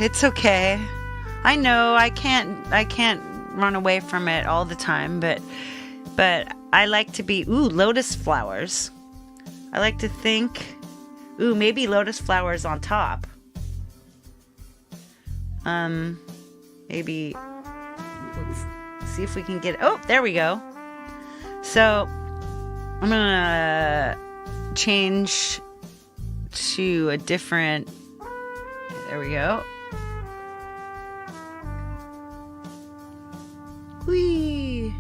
it's okay. I know I can't run away from it all the time, but I like to be, lotus flowers. I like to think, maybe lotus flowers on top. Maybe, let's see if we can get, there we go. So, I'm gonna change to a different, there we go. Whee!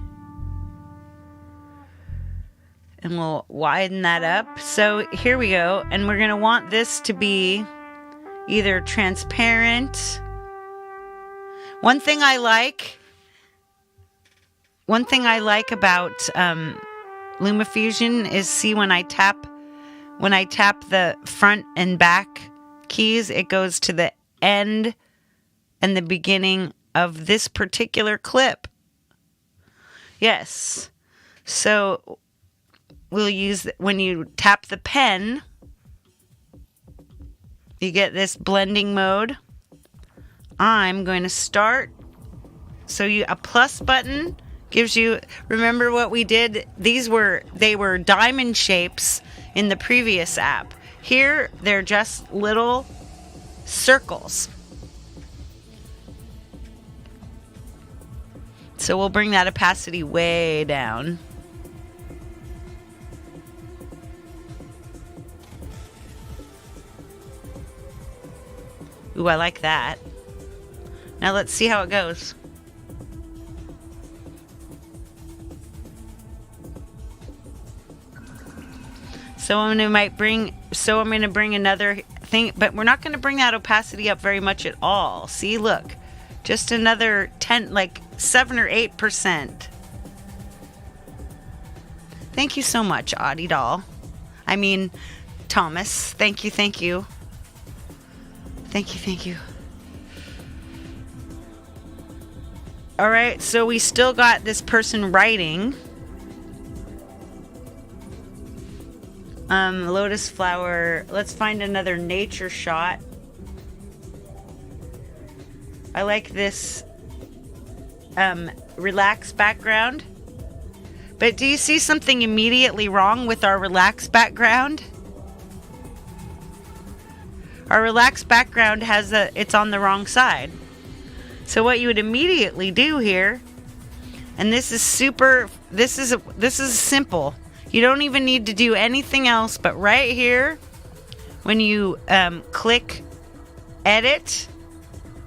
And we'll widen that up. So here we go. And we're going to want this to be either transparent. One thing I like about LumaFusion is see when I tap the front and back keys, it goes to the end and the beginning of this particular clip. Yes. So we'll use, when you tap the pen, you get this blending mode. I'm going to start. So a plus button gives you, remember what we did? They were diamond shapes in the previous app. Here, they're just little circles. So we'll bring that opacity way down. Ooh, I like that. Now let's see how it goes. So I'm going to bring another thing, but we're not going to bring that opacity up very much at all. See, look, just another 10, like 7 or 8%. Thank you so much, Audie Doll. I mean, Thomas. Thank you. Thank you. All right, so we still got this person writing. Lotus flower. Let's find another nature shot. I like this relaxed background. But do you see something immediately wrong with our relaxed background? Our relaxed background it's on the wrong side. So what you would immediately do here, and this is simple. You don't even need to do anything else, but right here, when you click edit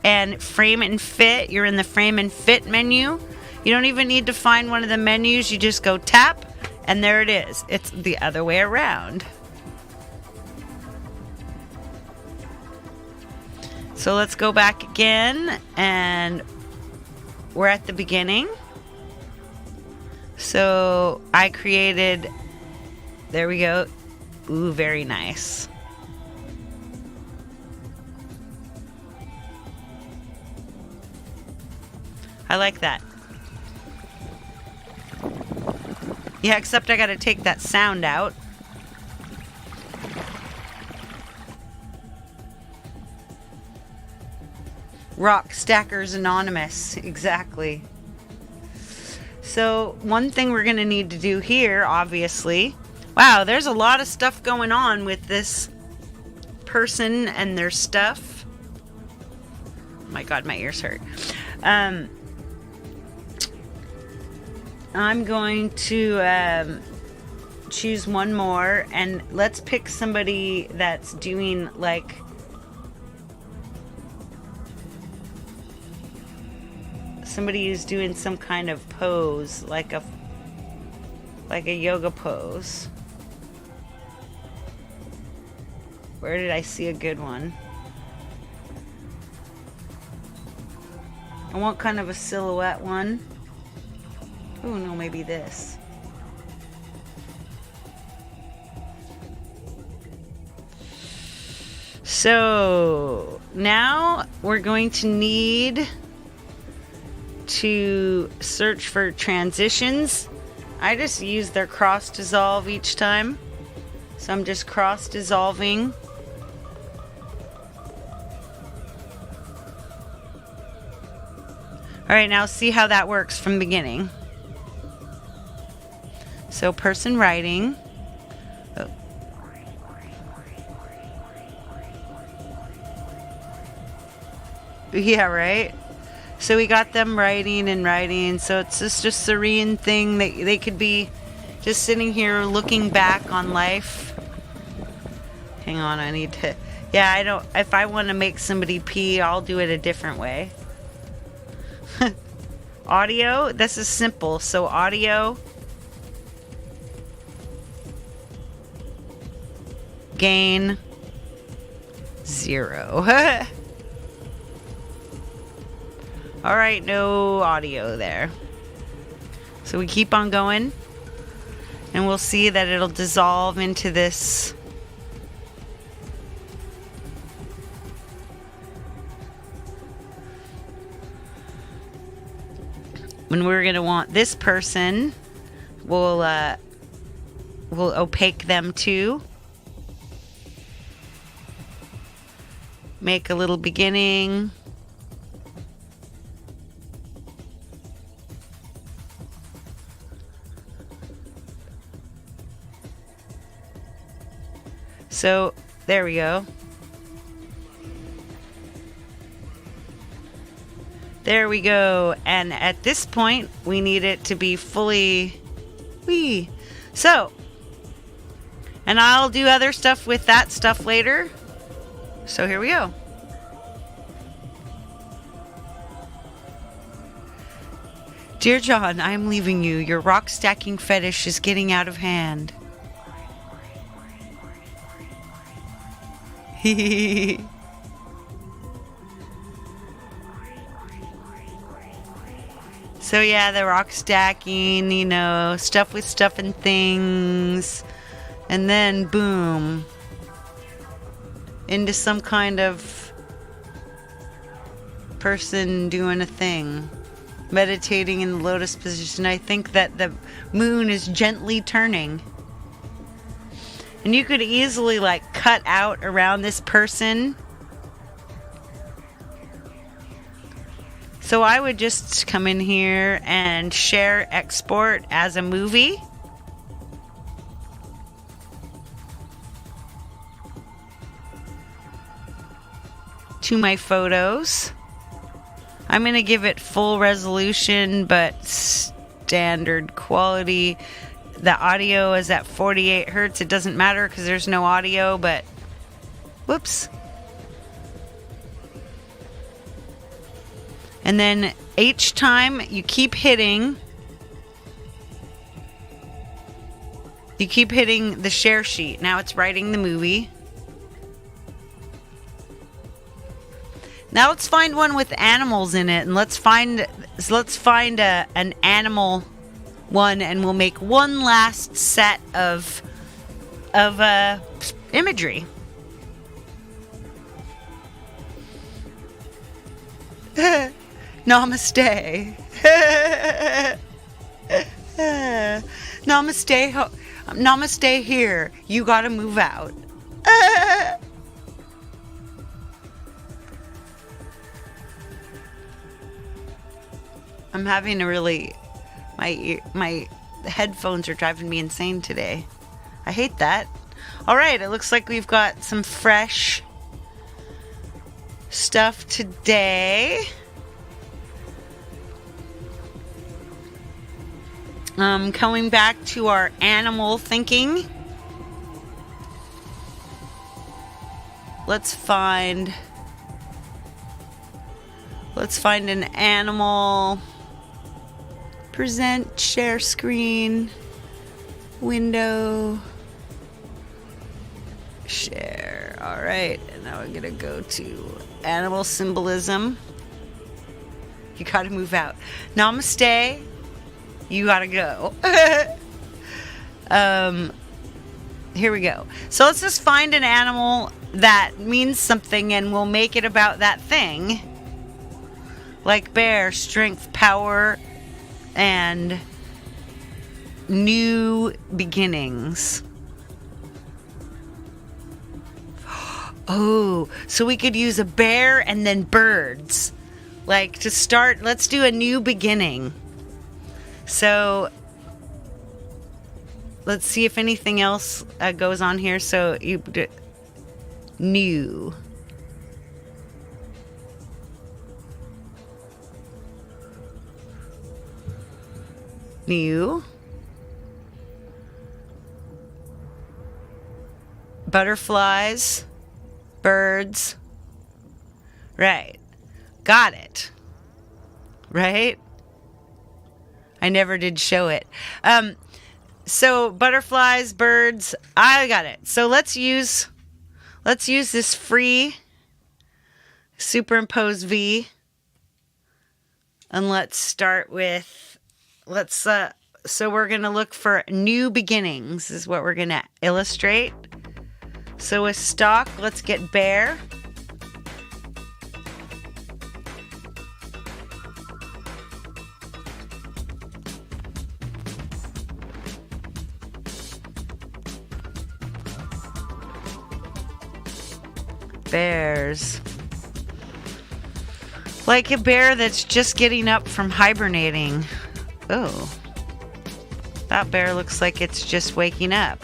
and frame and fit, you're in the frame and fit menu. You don't even need to find one of the menus. You just go tap, and there it is. It's the other way around. So let's go back again, and we're at the beginning. So I created, there we go. Ooh, very nice. I like that. Yeah, except I gotta take that sound out. Rock Stackers Anonymous, exactly. So one thing we're gonna need to do here, obviously, wow, there's a lot of stuff going on with this person and their stuff. Oh my God, my ears hurt. I'm going to choose one more, and let's pick somebody that's doing like somebody who's doing some kind of pose, like a yoga pose. Where did I see a good one? I want kind of a silhouette one. Oh no, maybe this. So now we're going to need to search for transitions. I just use their cross dissolve each time. So I'm just cross dissolving. All right, now see how that works from the beginning. So person writing. Oh. Yeah, right? So we got them writing and writing. So it's just a serene thing. They could be just sitting here looking back on life. Hang on, I need to... Yeah, if I want to make somebody pee, I'll do it a different way. Audio, this is simple. So audio... Gain 0. All right, no audio there. So we keep on going, and we'll see that it'll dissolve into this. When we're gonna want this person, we'll opaque them too. Make a little beginning. So there we go. There we go. And at this point, we need it to be fully wee. So, and I'll do other stuff with that stuff later. So here we go. Dear John, I am leaving you. Your rock stacking fetish is getting out of hand. Hehehe. So yeah, the rock stacking, you know, stuff with stuff and things. And then boom. Into some kind of person doing a thing. Meditating in the lotus position. I think that the moon is gently turning. And you could easily like cut out around this person. So I would just come in here and share export as a movie. To my photos. I'm going to give it full resolution, but standard quality. The audio is at 48 hertz. It doesn't matter because there's no audio, but whoops. And then each time you keep hitting the share sheet. Now it's writing the movie. Now let's find one with animals in it, and let's find an animal one, and we'll make one last set of imagery. Namaste. Namaste here. You gotta move out. I'm having a really... My headphones are driving me insane today. I hate that. Alright, it looks like we've got some fresh stuff today. Coming back to our animal thinking. Let's find an animal. Present, share screen, window, share. All right, and now I'm gonna go to animal symbolism. You gotta move out. Namaste. You gotta go. Here we go. So let's just find an animal that means something, and we'll make it about that thing. Like bear, strength, power, and new beginnings. Oh, so we could use a bear and then birds. Like to start, let's do a new beginning. So let's see if anything else goes on here. So you do new. New. Butterflies. Birds. Right. Got it. Right? I never did show it. So butterflies, birds, I got it. So let's use this free superimpose V. And let's start with so we're going to look for new beginnings is what we're going to illustrate. So with stock, let's get bear. Bears. Like a bear that's just getting up from hibernating. Oh. That bear looks like it's just waking up.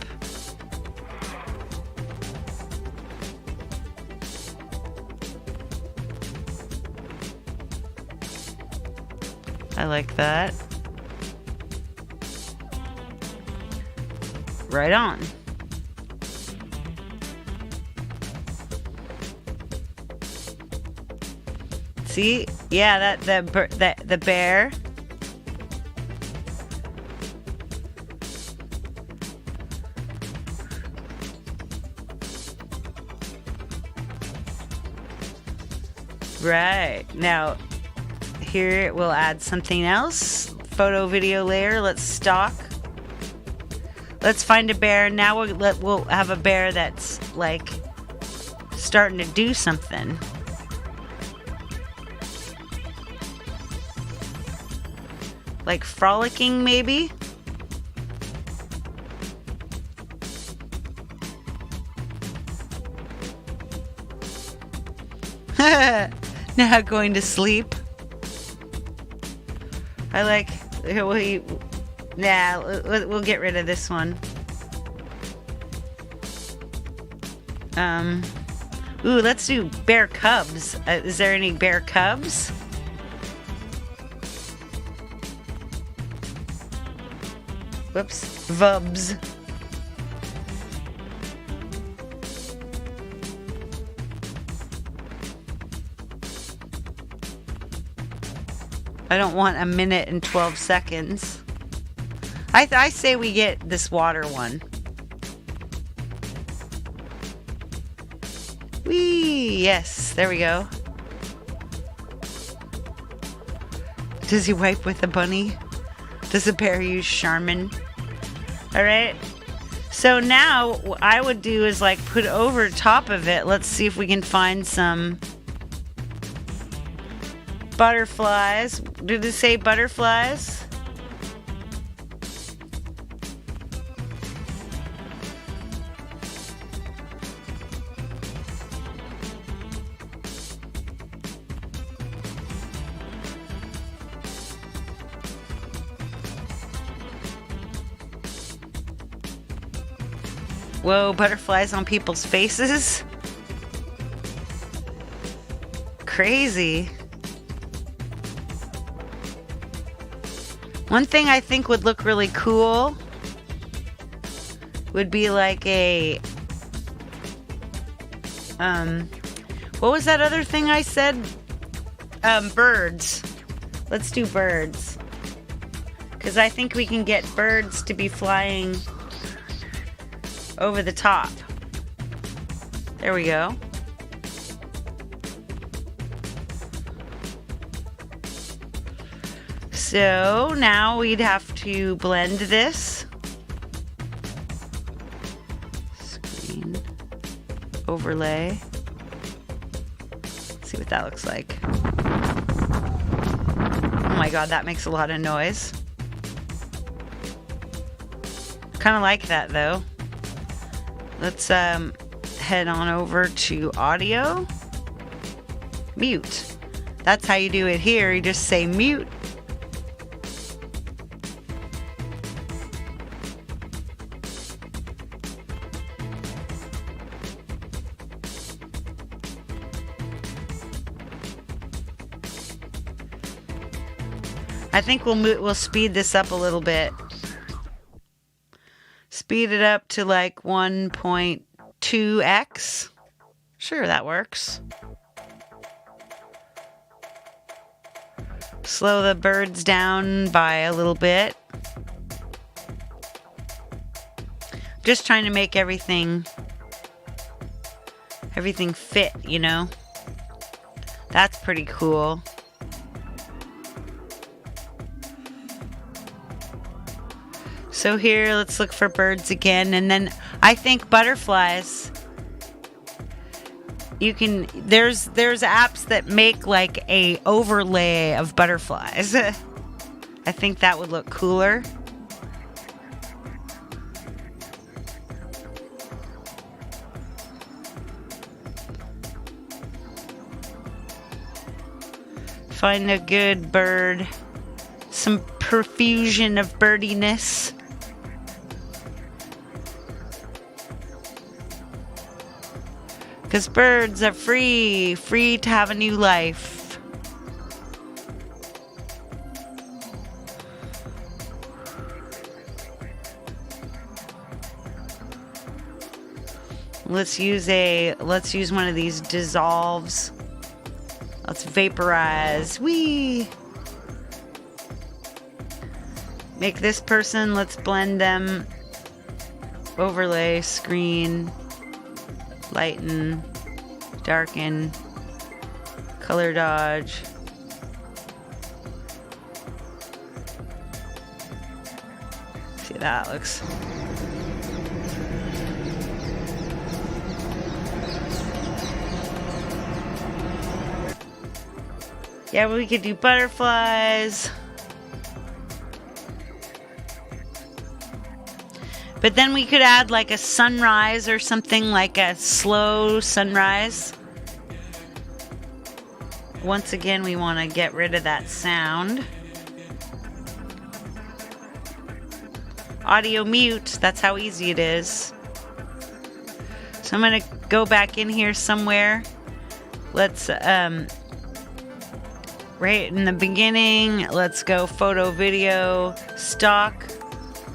I like that. Right on. See? Yeah, the bear. Right. Now, here we'll add something else. Photo video layer. Let's stock. Let's find a bear. Now we'll have a bear that's like starting to do something. Like frolicking, maybe? Now going to sleep. I like... we'll get rid of this one. Ooh, let's do bear cubs. Is there any bear cubs? Whoops. Vubs. I don't want a minute and 12 seconds. I say we get this water one. Whee! Yes, there we go. Does he wipe with a bunny? Does a bear use Charmin? Alright. So now, what I would do is like put over top of it. Let's see if we can find some butterflies. Did it say butterflies? Whoa, butterflies on people's faces? Crazy. One thing I think would look really cool would be like a... what was that other thing I said? Birds. Let's do birds. Because I think we can get birds to be flying over the top. There we go. So now we'd have to blend this. Screen overlay. Let's see what that looks like. Oh my god, that makes a lot of noise. Kind of like that though. Let's head on over to audio. Mute. That's how you do it here. You just say mute. I think we'll speed this up a little bit. Speed it up to like 1.2x. Sure, that works. Slow the birds down by a little bit. Just trying to make everything fit, you know? That's pretty cool. So here, let's look for birds again, and then I think butterflies. You can there's apps that make like a overlay of butterflies. I think that would look cooler. Find a good bird, some profusion of birdiness. Because birds are free to have a new life. Let's use one of these dissolves. Let's vaporize. Whee! Make this person, let's blend them. Overlay, screen, lighten, darken, color dodge. See, that looks. Yeah, we could do butterflies. But then we could add like a sunrise or something, like a slow sunrise. Once again, we want to get rid of that sound. Audio mute, that's how easy it is. So I'm going to go back in here somewhere. Let's, right in the beginning, let's go photo, video, stock.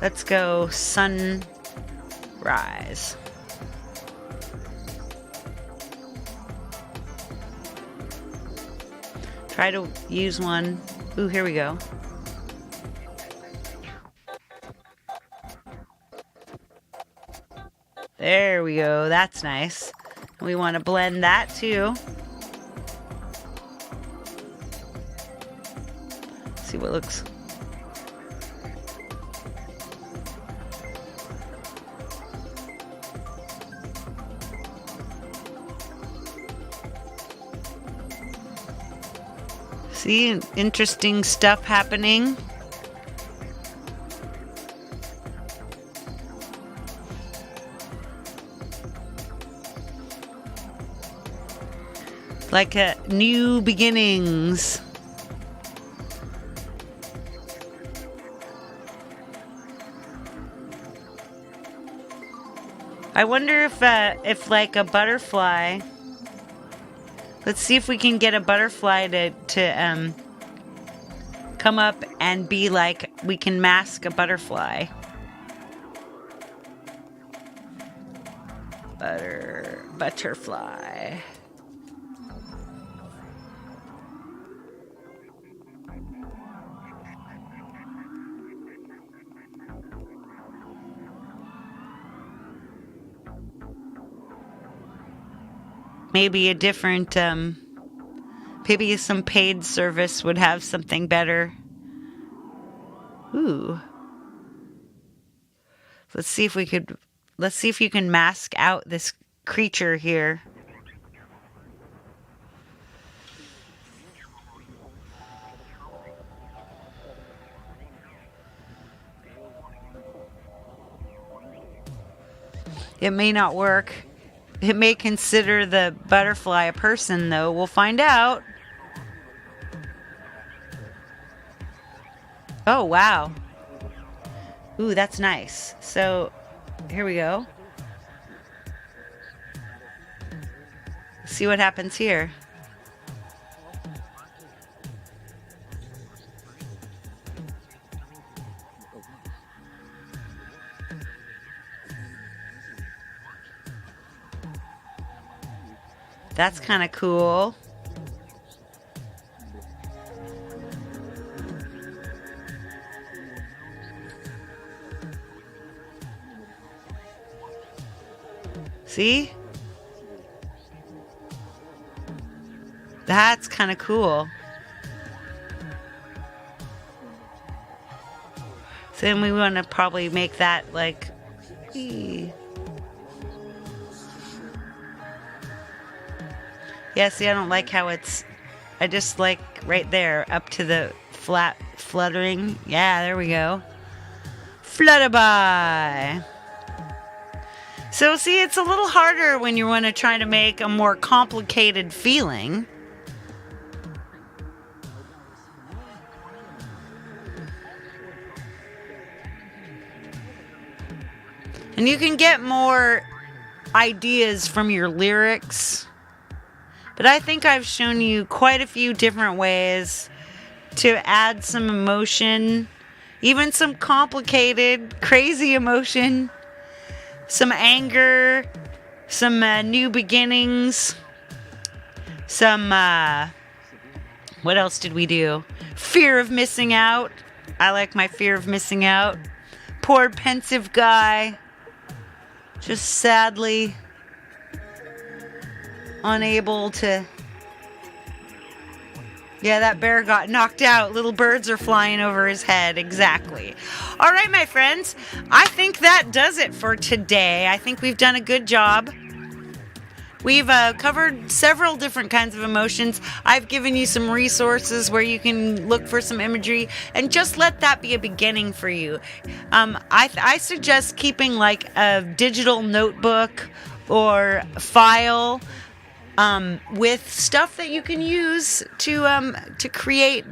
Let's go sunrise. Try to use one. Ooh, here we go. There we go. That's nice. We want to blend that too. See what looks. See, interesting stuff happening. Like a new beginnings. I wonder if like a butterfly. Let's see if we can get a butterfly to come up and be like, we can mask a butterfly. Butterfly. Maybe a different, maybe some paid service would have something better. Ooh. Let's see if you can mask out this creature here. It may not work. It may consider the butterfly a person, though. We'll find out. Oh, wow. Ooh, that's nice. So, here we go. Let's see what happens here. That's kind of cool. See? That's kind of cool. So then we want to probably make that like... Yeah, see, I don't like how it's... I just like right there, up to the flat fluttering. Yeah, there we go. Flutterby. So, see, it's a little harder when you want to try to make a more complicated feeling. And you can get more ideas from your lyrics. But I think I've shown you quite a few different ways to add some emotion, even some complicated, crazy emotion, some anger, some new beginnings, some, what else did we do? Fear of missing out. I like my fear of missing out. Poor pensive guy, just sadly unable to... Yeah, that bear got knocked out. Little birds are flying over his head. Exactly. All right, my friends. I think that does it for today. I think we've done a good job. We've covered several different kinds of emotions. I've given you some resources where you can look for some imagery, and just let that be a beginning for you. I suggest keeping like a digital notebook or file with stuff that you can use to create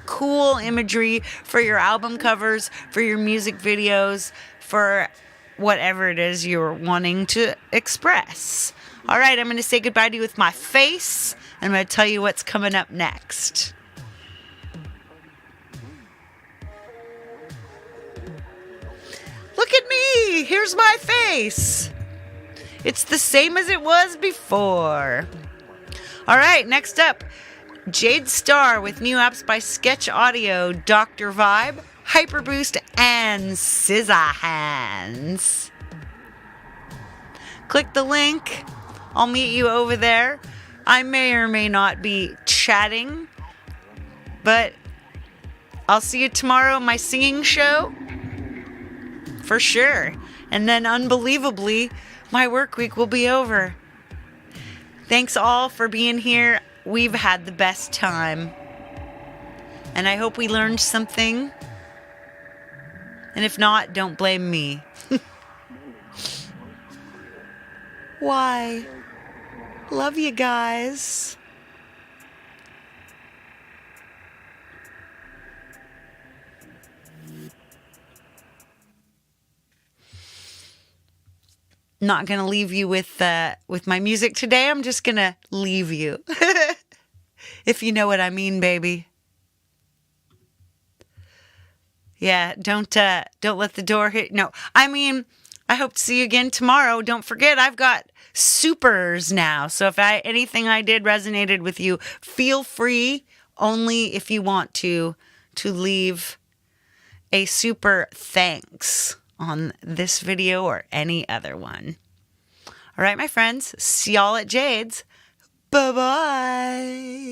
cool imagery for your album covers, for your music videos, for whatever it is you're wanting to express. All right, I'm going to say goodbye to you with my face, and I'm going to tell you what's coming up next. Look at me! Here's my face! It's the same as it was before. All right, next up, Jade Star with new apps by Sketch Audio, Dr. Vibe, Hyperboost, and Scissorhands. Click the link. I'll meet you over there. I may or may not be chatting, but I'll see you tomorrow at my singing show. For sure. And then, unbelievably, my work week will be over. Thanks all for being here. We've had the best time. And I hope we learned something. And if not, don't blame me. Why? Love you guys. Not gonna leave you with my music today. I'm just gonna leave you, if you know what I mean, baby. Yeah, don't let the door hit. No, I mean, I hope to see you again tomorrow. Don't forget, I've got supers now. So if anything I did resonated with you, feel free, only if you want to leave a super thanks on this video or any other one. All right, my friends, see y'all at Jade's. Bye-bye.